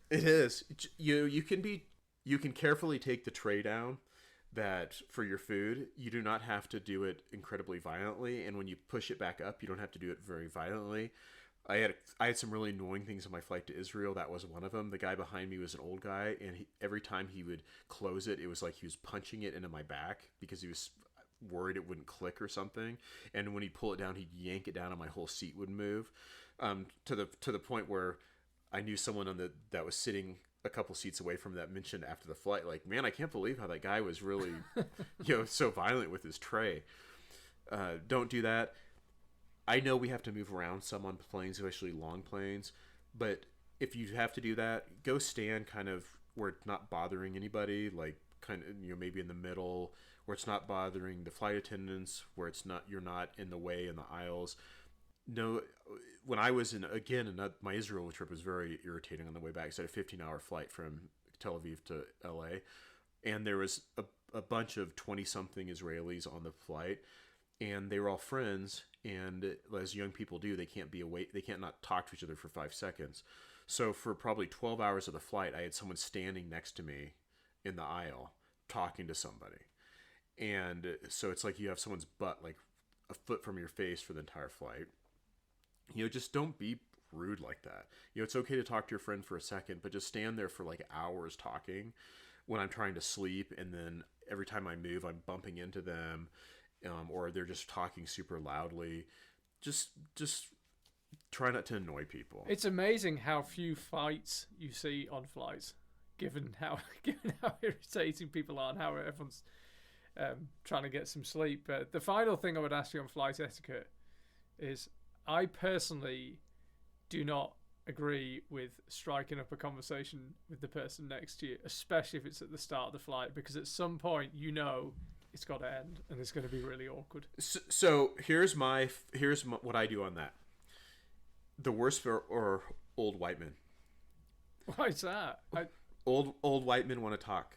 It is. You can carefully take the tray down that for your food. You do not have to do it incredibly violently, and when you push it back up, you don't have to do it very violently. I had some really annoying things on my flight to Israel. That was one of them. The guy behind me was an old guy, and every time he would close it, it was like he was punching it into my back because he was worried it wouldn't click or something. And when he'd pull it down, he'd yank it down, and my whole seat would move. To the point where I knew someone that was sitting a couple seats away from that mentioned after the flight, like, man, I can't believe how that guy was really, so violent with his tray. Don't do that. I know we have to move around some on planes, especially long planes, but if you have to do that, go stand kind of where it's not bothering anybody, like kind of, maybe in the middle, where it's not bothering the flight attendants, where you're not in the way in the aisles. No, when I was my Israel trip was very irritating on the way back. It's a 15-hour flight from Tel Aviv to LA, and there was a bunch of 20-something Israelis on the flight, and they were all friends, and as young people do, they can't be awake, they can't not talk to each other for 5 seconds. So for probably 12 hours of the flight, I had someone standing next to me in the aisle talking to somebody. And so it's like you have someone's butt like a foot from your face for the entire flight. Just don't be rude like that. It's okay to talk to your friend for a second, but just stand there for like hours talking when I'm trying to sleep, and then every time I move, I'm bumping into them. Or they're just talking super loudly. Just try not to annoy people. It's amazing how few fights you see on flights, given how irritating people are and how everyone's trying to get some sleep. But the final thing I would ask you on flight etiquette is, I personally do not agree with striking up a conversation with the person next to you, especially if it's at the start of the flight, because at some point it's got to end, and it's going to be really awkward. So here's what I do on that. The worst are old white men. Why is that? Old white men want to talk.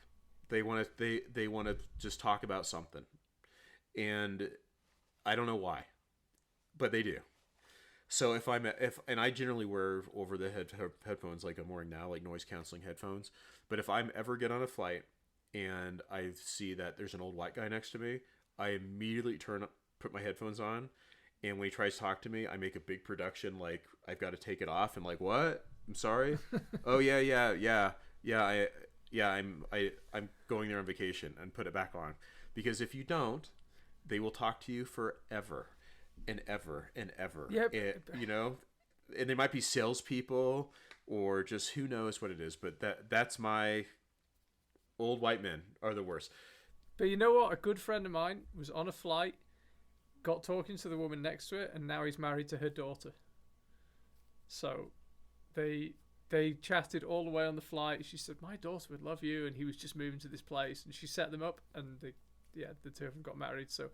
They want to just talk about something, and I don't know why, but they do. So and I generally wear over the headphones like I'm wearing now, like noise canceling headphones. But if I'm ever get on a flight and I see that there's an old white guy next to me, I immediately put my headphones on, and when he tries to talk to me, I make a big production like I've got to take it off, and like, what? I'm sorry. Oh yeah. I'm going there on vacation, and put it back on, because if you don't, they will talk to you forever and ever and ever. Yep. And they might be salespeople or just who knows what it is, but that's my. Old white men are the worst. But you know what? A good friend of mine was on a flight, got talking to the woman next to it, and now he's married to her daughter. So they chatted all the way on the flight. She said, "My daughter would love you," and he was just moving to this place, and she set them up, and the two of them got married. So.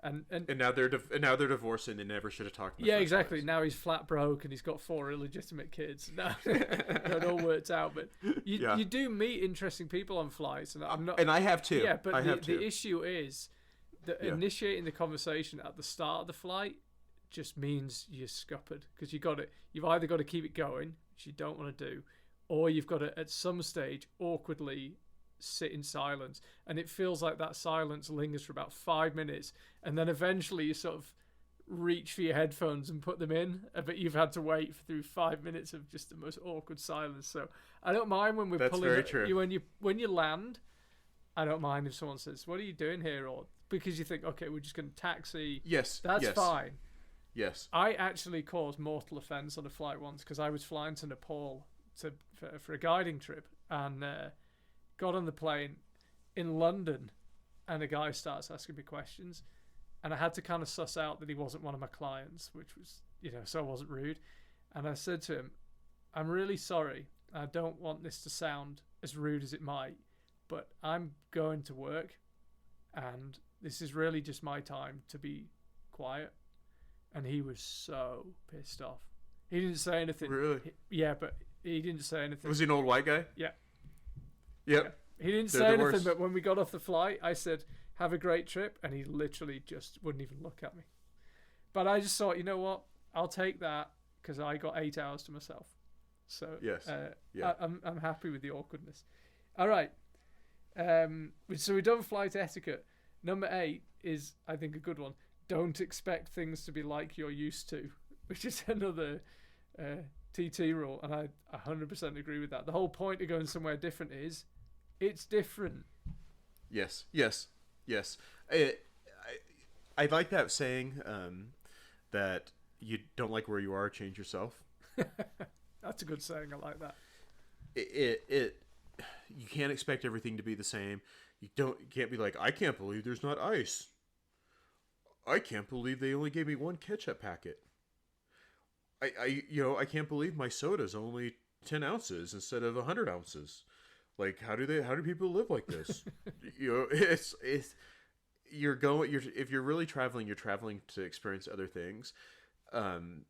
And now they're divorced, and they never should have talked. Yeah, exactly. Now he's flat broke, and he's got 4 illegitimate kids. No, it all worked out. But you do meet interesting people on flights, and I'm not. And I have too. Yeah, but the issue is that initiating the conversation at the start of the flight just means you're scuppered, because you've either got to keep it going, which you don't want to do, or you've got to at some stage awkwardly sit in silence, and it feels like that silence lingers for about 5 minutes, and then eventually you sort of reach for your headphones and put them in, but you've had to wait through 5 minutes of just the most awkward silence. So I don't mind when we're That's pulling very true. when you land. I don't mind if someone says, "What are you doing here?" or because you think, okay, we're just going to taxi. Yes, that's fine. Yes, I actually caused mortal offence on a flight once, because I was flying to Nepal for a guiding trip, and got on the plane in London, and a guy starts asking me questions, and I had to kind of suss out that he wasn't one of my clients, which was, so I wasn't rude. And I said to him, "I'm really sorry. I don't want this to sound as rude as it might, but I'm going to work, and this is really just my time to be quiet. and he was so pissed off. He didn't say anything. Really? Yeah, but he didn't say anything. Was he an old white guy? Yeah. Yep. Yeah. He didn't say anything, but when we got off the flight, I said, "Have a great trip," and he literally just wouldn't even look at me. But I just thought, you know what? I'll take that because I got 8 hours to myself. So yes, I'm happy with the awkwardness. All right. So we've done flight etiquette. Number 8 is, I think, a good one. Don't expect things to be like you're used to, which is another TT rule, and I 100% agree with that. The whole point of going somewhere different is it's different. Yes. I like that saying that you don't like where you are, change yourself. That's a good saying. I like that. You can't expect everything to be the same. You can't be like, I can't believe there's not ice. I can't believe they only gave me one ketchup packet. I can't believe my soda's only 10 ounces instead of 100 ounces. Like, how do people live like this? If you're really traveling, you're traveling to experience other things. And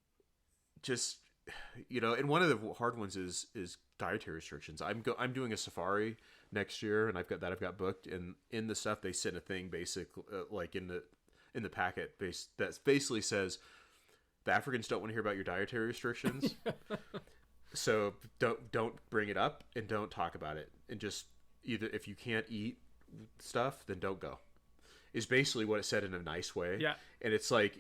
one of the hard ones is dietary restrictions. I'm doing a safari next year, and I've got booked, and in the stuff they sent a thing basically like in the packet that basically says the Africans don't want to hear about your dietary restrictions. So don't bring it up and don't talk about it, and just either if you can't eat stuff, then don't go. Is basically what it said in a nice way. Yeah. And it's like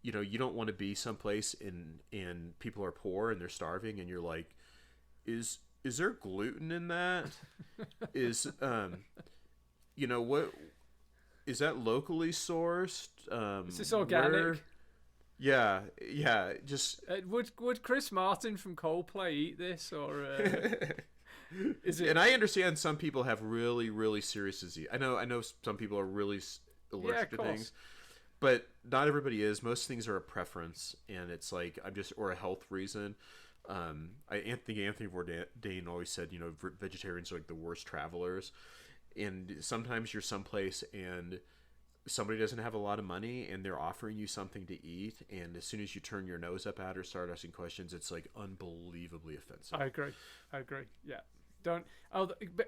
you don't want to be someplace and people are poor and they're starving, and you're like, is there gluten in that? What is that locally sourced? Is this organic? Yeah. Just would Chris Martin from Coldplay eat this, or is it? And I understand some people have really, really serious disease. I know some people are really allergic to things, but not everybody is. Most things are a preference, and it's like or a health reason. I think Anthony Bourdain always said, vegetarians are like the worst travelers, and sometimes you're someplace and somebody doesn't have a lot of money and they're offering you something to eat, and as soon as you turn your nose up at or start asking questions, it's like unbelievably offensive. I agree. Yeah.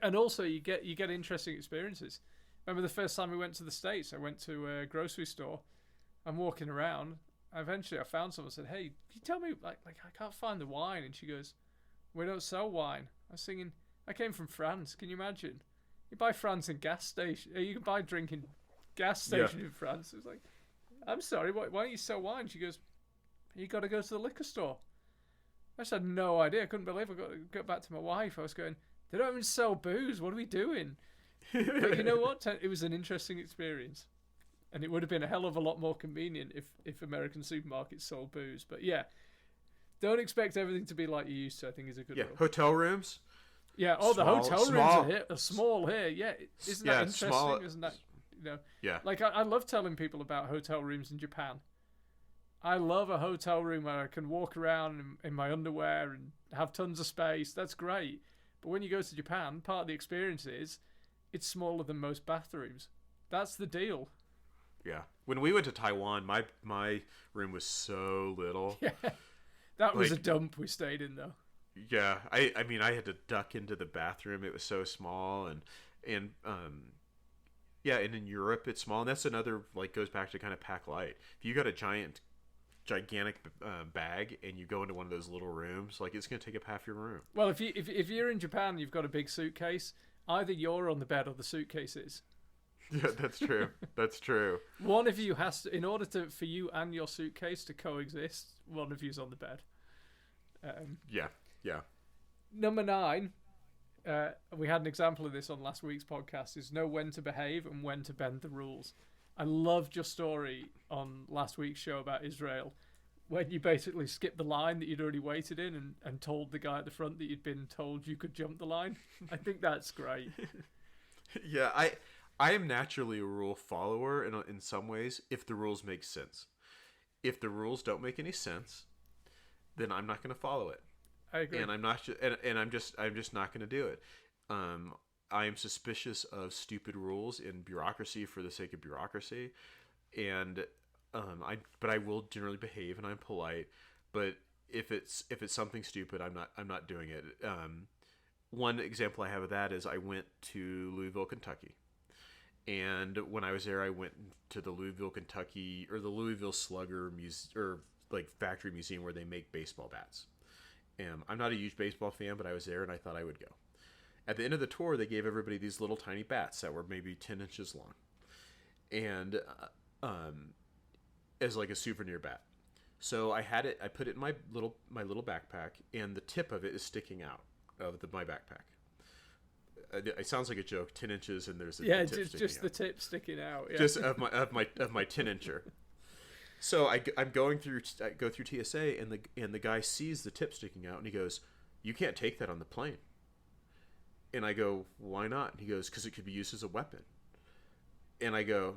And also you get interesting experiences. Remember the first time we went to the States, I went to a grocery store. I'm walking around. Eventually I found someone and said, "Hey, can you tell me, like I can't find the wine?" And she goes, "We don't sell wine." I was thinking, I came from France. Can you imagine? You buy France in gas station. You can buy drink in gas station in France. It was like, I'm sorry, why don't you sell wine? She goes, "You got to go to the liquor store." I just had no idea. I couldn't believe. I got to go back to my wife. I was going, "They don't even sell booze. What are we doing?" But you know what? It was an interesting experience, and it would have been a hell of a lot more convenient if American supermarkets sold booze. But yeah, don't expect everything to be like you used to, I think is a good rule. Hotel rooms. Yeah. Oh, the hotel rooms are small here. Yeah, isn't that interesting? Small. Isn't that Yeah. Like I love telling people about hotel rooms in Japan. I love a hotel room where I can walk around in my underwear and have tons of space. That's great. But when you go to Japan, part of the experience is it's smaller than most bathrooms. That's the deal. Yeah. When we went to Taiwan, my room was so little. Yeah. That was a dump we stayed in, though. Yeah. I mean, I had to duck into the bathroom. It was so small. And and in Europe, it's small. And that's another, goes back to kind of pack light. If you got a gigantic bag and you go into one of those little rooms, it's going to take up half your room. Well, if you're in Japan and you've got a big suitcase, either you're on the bed or the suitcase is. Yeah, that's true. That's true. One of you has to, in order for you and your suitcase to coexist, one of you's on the bed. Yeah. Number 9, we had an example of this on last week's podcast, is know when to behave and when to bend the rules. I loved your story on last week's show about Israel, when you basically skipped the line that you'd already waited in and told the guy at the front that you'd been told you could jump the line. I think that's great. Yeah, I am naturally a rule follower in some ways if the rules make sense. If the rules don't make any sense, then I'm not going to follow it. I agree. And I'm not, and I'm just not going to do it. I am suspicious of stupid rules and bureaucracy for the sake of bureaucracy, and but I will generally behave and I'm polite. But if it's something stupid, I'm not doing it. One example I have of that is I went to Louisville, Kentucky, and when I was there, I went to the Louisville, Kentucky, or the Louisville Slugger or like factory museum where they make baseball bats. And I'm not a huge baseball fan, but I was there and I thought I would go. At the end of the tour, they gave everybody these little tiny bats that were maybe 10 inches long, and as like a souvenir bat. So I had it. I put it in my little backpack, and the tip of it is sticking out of my backpack. It sounds like a joke. 10 inches, and there's just the tip sticking out. Yeah. Just of my 10-incher. So I go through TSA, and the guy sees the tip sticking out, and he goes, "You can't take that on the plane." And I go, "Why not?" And he goes, "Because it could be used as a weapon." And I go,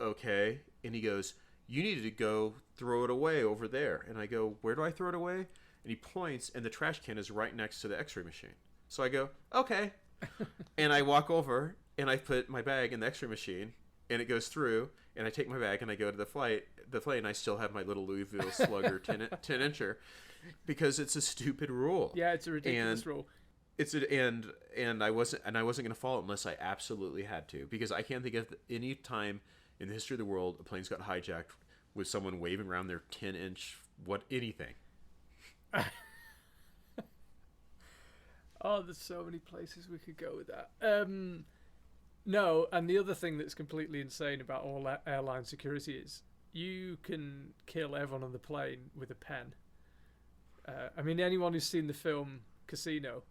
"Okay." And he goes, "You needed to go throw it away over there." And I go, "Where do I throw it away?" And he points, and the trash can is right next to the x-ray machine. So I go, "Okay." And I walk over, and I put my bag in the x-ray machine, and it goes through, and I take my bag, and I go to the plane, and I still have my little Louisville Slugger 10-incher, because it's a stupid rule. Yeah, it's a ridiculous rule. And I wasn't going to follow it unless I absolutely had to, because I can't think of any time in the history of the world a plane's got hijacked with someone waving around their 10-inch anything. Oh, there's so many places we could go with that. No, and the other thing that's completely insane about all airline security is you can kill everyone on the plane with a pen. I mean, anyone who's seen the film Casino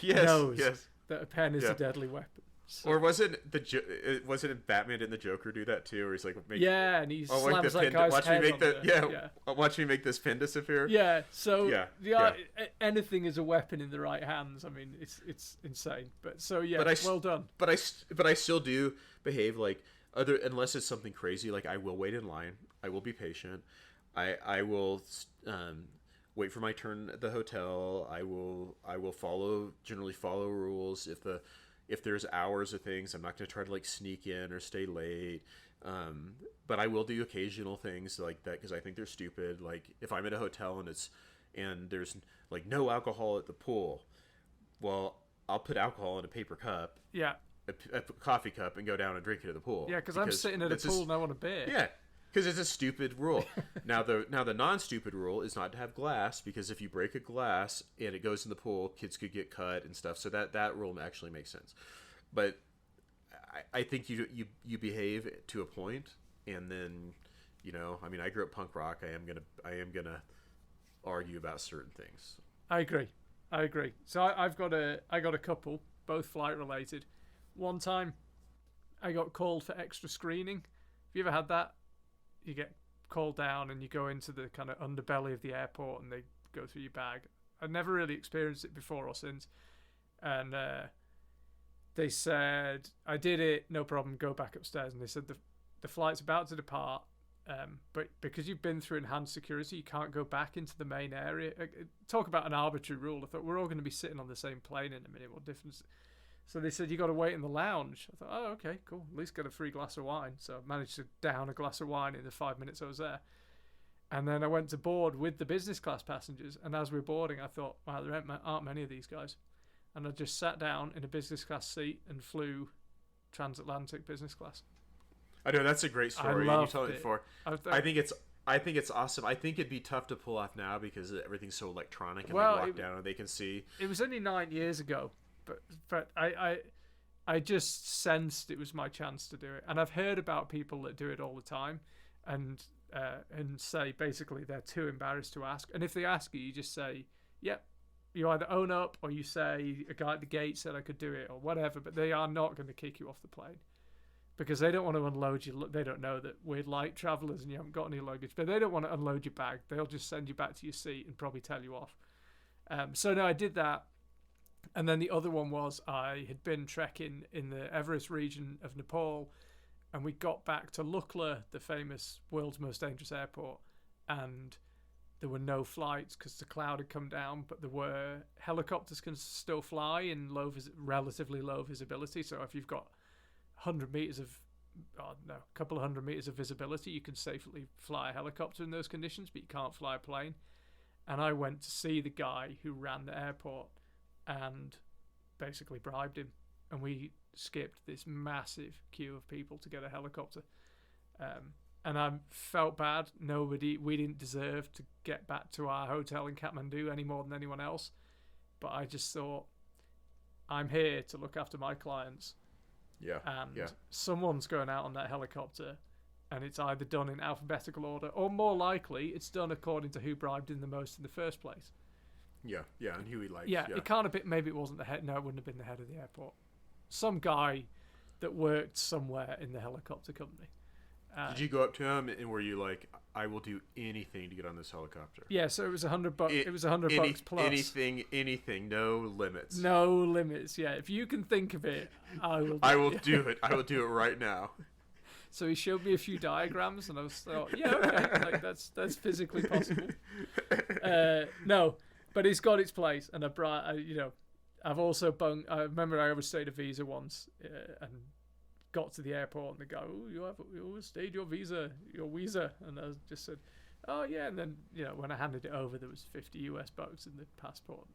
knows that a pen is a deadly weapon. So. Or wasn't it Batman and the Joker do that too? Where he's like, and he slams that guy's head watch me make this pen disappear. Yeah, so anything is a weapon in the right hands. I mean, it's insane. But well done. But I still do behave like unless it's something crazy. Like I will wait in line. I will be patient. I will wait for my turn at the hotel. I will generally follow rules. If there's hours of things, I'm not going to try to like sneak in or stay late. But I will do occasional things like that because I think they're stupid. Like if I'm at a hotel and there's like no alcohol at the pool, well, I'll put alcohol in a paper cup. Yeah. A coffee cup and go down and drink it at the pool. Yeah, because I'm sitting at a pool and I want a beer. Yeah. Because it's a stupid rule. Now the non-stupid rule is not to have glass, because if you break a glass and it goes in the pool, kids could get cut and stuff. So that rule actually makes sense. But I think you behave to a point, and then I mean, I grew up punk rock. I am gonna argue about certain things. I agree. So I got a couple, both flight related. One time, I got called for extra screening. Have you ever had that? You get called down and you go into the kind of underbelly of the airport and they go through your bag. I'd never really experienced it before or since. And they said, I did it, no problem, go back upstairs. And they said the flight's about to depart, but because you've been through enhanced security, you can't go back into the main area. Talk about an arbitrary rule. I thought, we're all going to be sitting on the same plane in a minute. What difference? So they said, you got to wait in the lounge. I thought, oh, okay, cool. At least get a free glass of wine. So I managed to down a glass of wine in the 5 minutes I was there. And then I went to board with the business class passengers. And as we were boarding, I thought, wow, there aren't many of these guys. And I just sat down in a business class seat and flew transatlantic business class. I know, that's a great story. I loved you told it before. I think it's awesome. I think it'd be tough to pull off now because everything's so electronic and they walk down and they can see. It was only 9 years ago. But I just sensed it was my chance to do it, and I've heard about people that do it all the time, and say basically they're too embarrassed to ask, and if they ask you, you just say, "Yep." You either own up or you say a guy at the gate said I could do it or whatever, but they are not going to kick you off the plane because they don't want to unload you. They don't know that we're light travellers and you haven't got any luggage, but they don't want to unload your bag. They'll just send you back to your seat and probably tell you off. So no, I did that. And then the other one was I had been trekking in the Everest region of Nepal, and we got back to Lukla, the famous world's most dangerous airport, and there were no flights because the cloud had come down, but there were helicopters can still fly in relatively low visibility. So if you've got 100 meters of no, a couple of 100 meters of visibility. You can safely fly a helicopter in those conditions, but you can't fly a plane. And I went to see the guy who ran the airport and basically bribed him. And we skipped this massive queue of people to get a helicopter. And I felt bad. We didn't deserve to get back to our hotel in Kathmandu any more than anyone else. But I just thought, I'm here to look after my clients. Yeah. And someone's going out on that helicopter, and it's either done in alphabetical order, or more likely, it's done according to who bribed him the most in the first place. Yeah, and who he liked. Yeah, it can't have been, maybe it wasn't the head. No, it wouldn't have been the head of the airport. Some guy that worked somewhere in the helicopter company. Did you go up to him and were you like, I will do anything to get on this helicopter? Yeah, so it was $100. It was $100 plus. Anything, no limits. No limits. Yeah, if you can think of it, I will. I will do it. I will do it right now. So he showed me a few diagrams, and I was thought, yeah, okay, like that's physically possible. No, but it's got its place, and I've also I remember I overstayed a visa once, and got to the airport, and the guy, you overstayed your visa, and I just said, oh yeah, and then when I handed it over, there was $50 in the passport.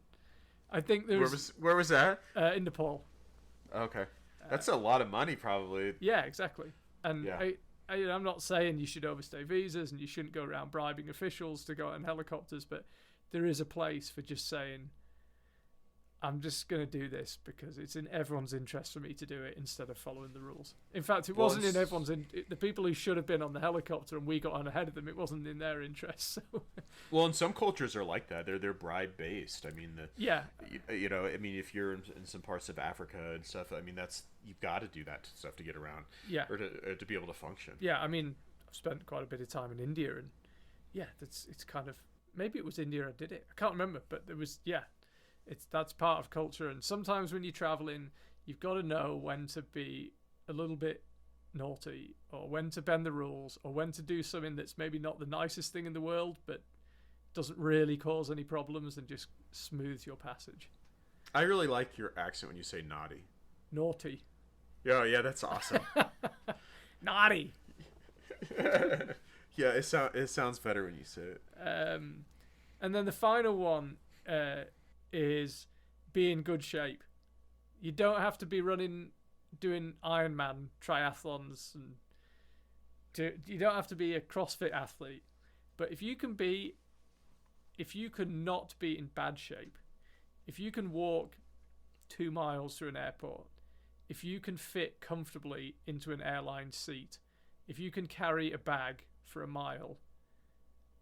I think there was. Where was that? In Nepal. Okay, that's a lot of money, probably. Yeah, exactly. And yeah. I'm not saying you should overstay visas and you shouldn't go around bribing officials to go on helicopters, but there is a place for just saying, I'm just going to do this because it's in everyone's interest for me to do it instead of following the rules. In fact, it wasn't in everyone's the people who should have been on the helicopter and we got on ahead of them, it wasn't in their interest. So. Well, and some cultures are like that. They're bribe based. I mean, I mean, if you're in some parts of Africa and stuff, I mean, you've got to do that stuff to get around. Yeah. Or to be able to function. Yeah, I mean, I've spent quite a bit of time in India, and yeah, it's kind of, maybe it was India I did it. I can't remember, but there was, yeah. That's part of culture, and sometimes when you're traveling, you've got to know when to be a little bit naughty, or when to bend the rules, or when to do something that's maybe not the nicest thing in the world, but doesn't really cause any problems and just smooths your passage. I really like your accent when you say naughty. Naughty. Yeah, that's awesome. Naughty. Yeah, it sounds better when you say it. And then the final one is be in good shape. You don't have to be doing Ironman triathlons, and you don't have to be a CrossFit athlete. But if you can not be in bad shape, if you can walk 2 miles through an airport, if you can fit comfortably into an airline seat, if you can carry a bag for a mile,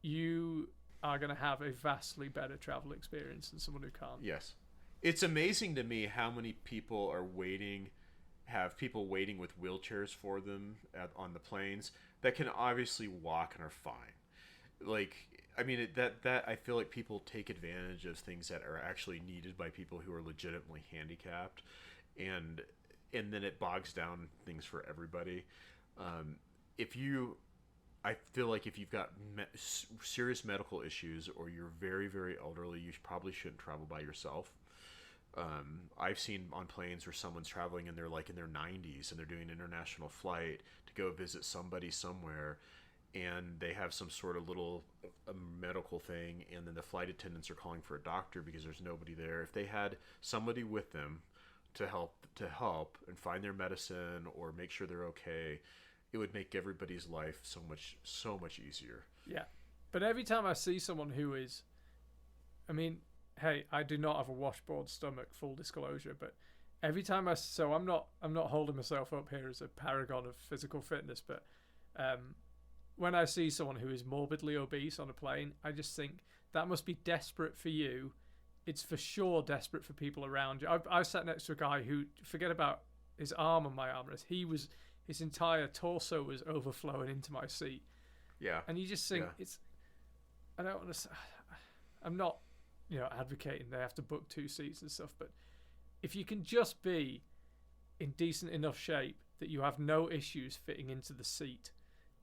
you are going to have a vastly better travel experience than someone who can't. Yes. It's amazing to me how many people have people waiting with wheelchairs for them on the planes that can obviously walk and are fine. Like, I mean, that I feel like people take advantage of things that are actually needed by people who are legitimately handicapped, and then it bogs down things for everybody. I feel like if you've got serious medical issues or you're very, very elderly, you probably shouldn't travel by yourself. I've seen on planes where someone's traveling and they're like in their 90s and they're doing an international flight to go visit somebody somewhere, and they have some sort of little medical thing, and then the flight attendants are calling for a doctor because there's nobody there. If they had somebody with them to help and find their medicine or make sure they're okay, it would make everybody's life so much easier. Yeah. But every time I see someone who is, I mean, hey, I do not have a washboard stomach, full disclosure, but every time I'm not holding myself up here as a paragon of physical fitness, but when I see someone who is morbidly obese on a plane, I just think that must be desperate for you. It's for sure desperate for people around you. I sat next to a guy who, forget about his arm on my armrest, his entire torso was overflowing into my seat. Yeah. And you just think I don't want to. I'm not, advocating they have to book 2 seats and stuff, but if you can just be in decent enough shape that you have no issues fitting into the seat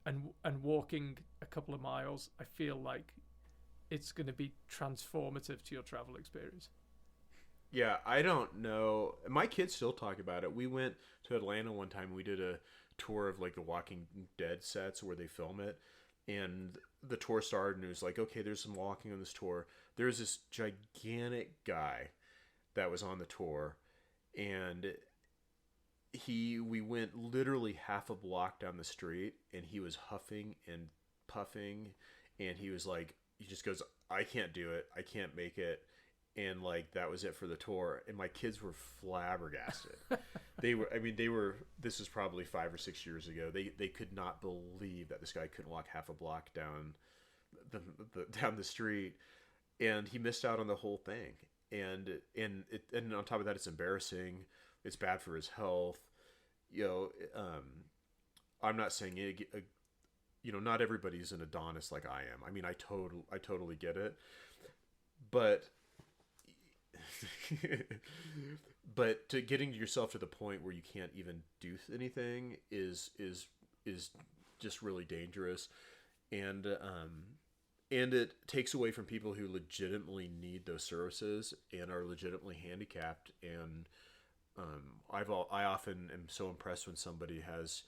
and walking a couple of miles, I feel like it's going to be transformative to your travel experience. Yeah, I don't know. My kids still talk about it. We went to Atlanta one time. We did a tour of like the Walking Dead sets where they film it, and the tour started, and it was like, okay, there's some walking on this tour. There's this gigantic guy that was on the tour, and we went literally half a block down the street, and he was huffing and puffing, and he was like, he just goes, I can't do it, I can't make it. And like that was it for the tour, and my kids were flabbergasted. They were this was probably 5 or 6 years ago. They could not believe that this guy couldn't walk half a block down down the street, and he missed out on the whole thing. And on top of that, it's embarrassing. It's bad for his health. I'm not saying it, not everybody's an Adonis like I am. I mean, I totally get it, but but to getting yourself to the point where you can't even do anything is just really dangerous, and it takes away from people who legitimately need those services and are legitimately handicapped. And I often am so impressed when somebody has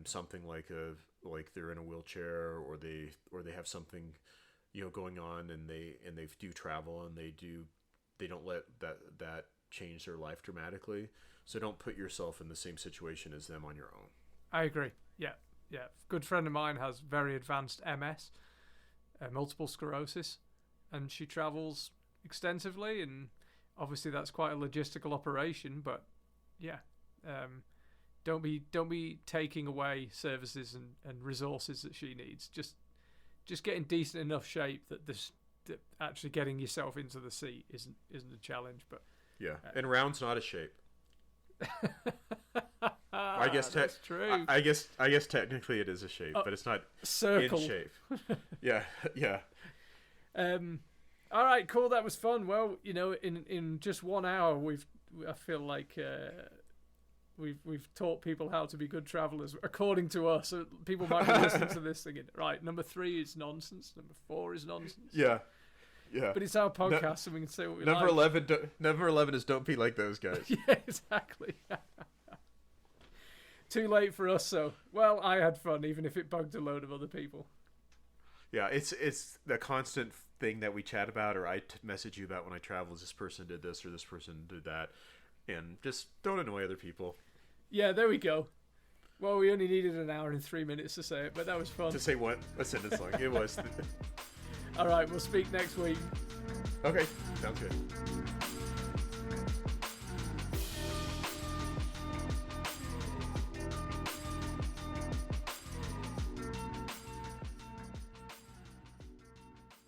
something like they're in a wheelchair, or they have something going on, and they do travel, and they don't let that change their life dramatically. So don't put yourself in the same situation as them on your own. I agree. Yeah. A good friend of mine has very advanced MS, multiple sclerosis, and she travels extensively, and obviously that's quite a logistical operation, but yeah, don't be taking away services and resources that she needs. Just get in decent enough shape that actually getting yourself into the seat isn't a challenge. But yeah, and round's not a shape. I guess that's true. I guess technically it is a shape, but it's not circle in shape. Yeah. All right, cool. That was fun. Well, in just 1 hour, I feel like we've taught people how to be good travelers, according to us. So people might be listening to this thinking, right, number 3 is nonsense, number 4 is nonsense. Yeah. But it's our podcast, so we can say what we number like. Number 11 is don't be like those guys. Yeah, exactly. Too late for us, so well, I had fun, even if it bugged a load of other people. Yeah, it's the constant thing that we chat about, or I message you about when I travel, is this person did this or this person did that, and just don't annoy other people. Yeah, there we go. Well, we only needed an hour and 3 minutes to say it, but that was fun. To say what? A sentence long. It was. All right, we'll speak next week. Okay, sounds good.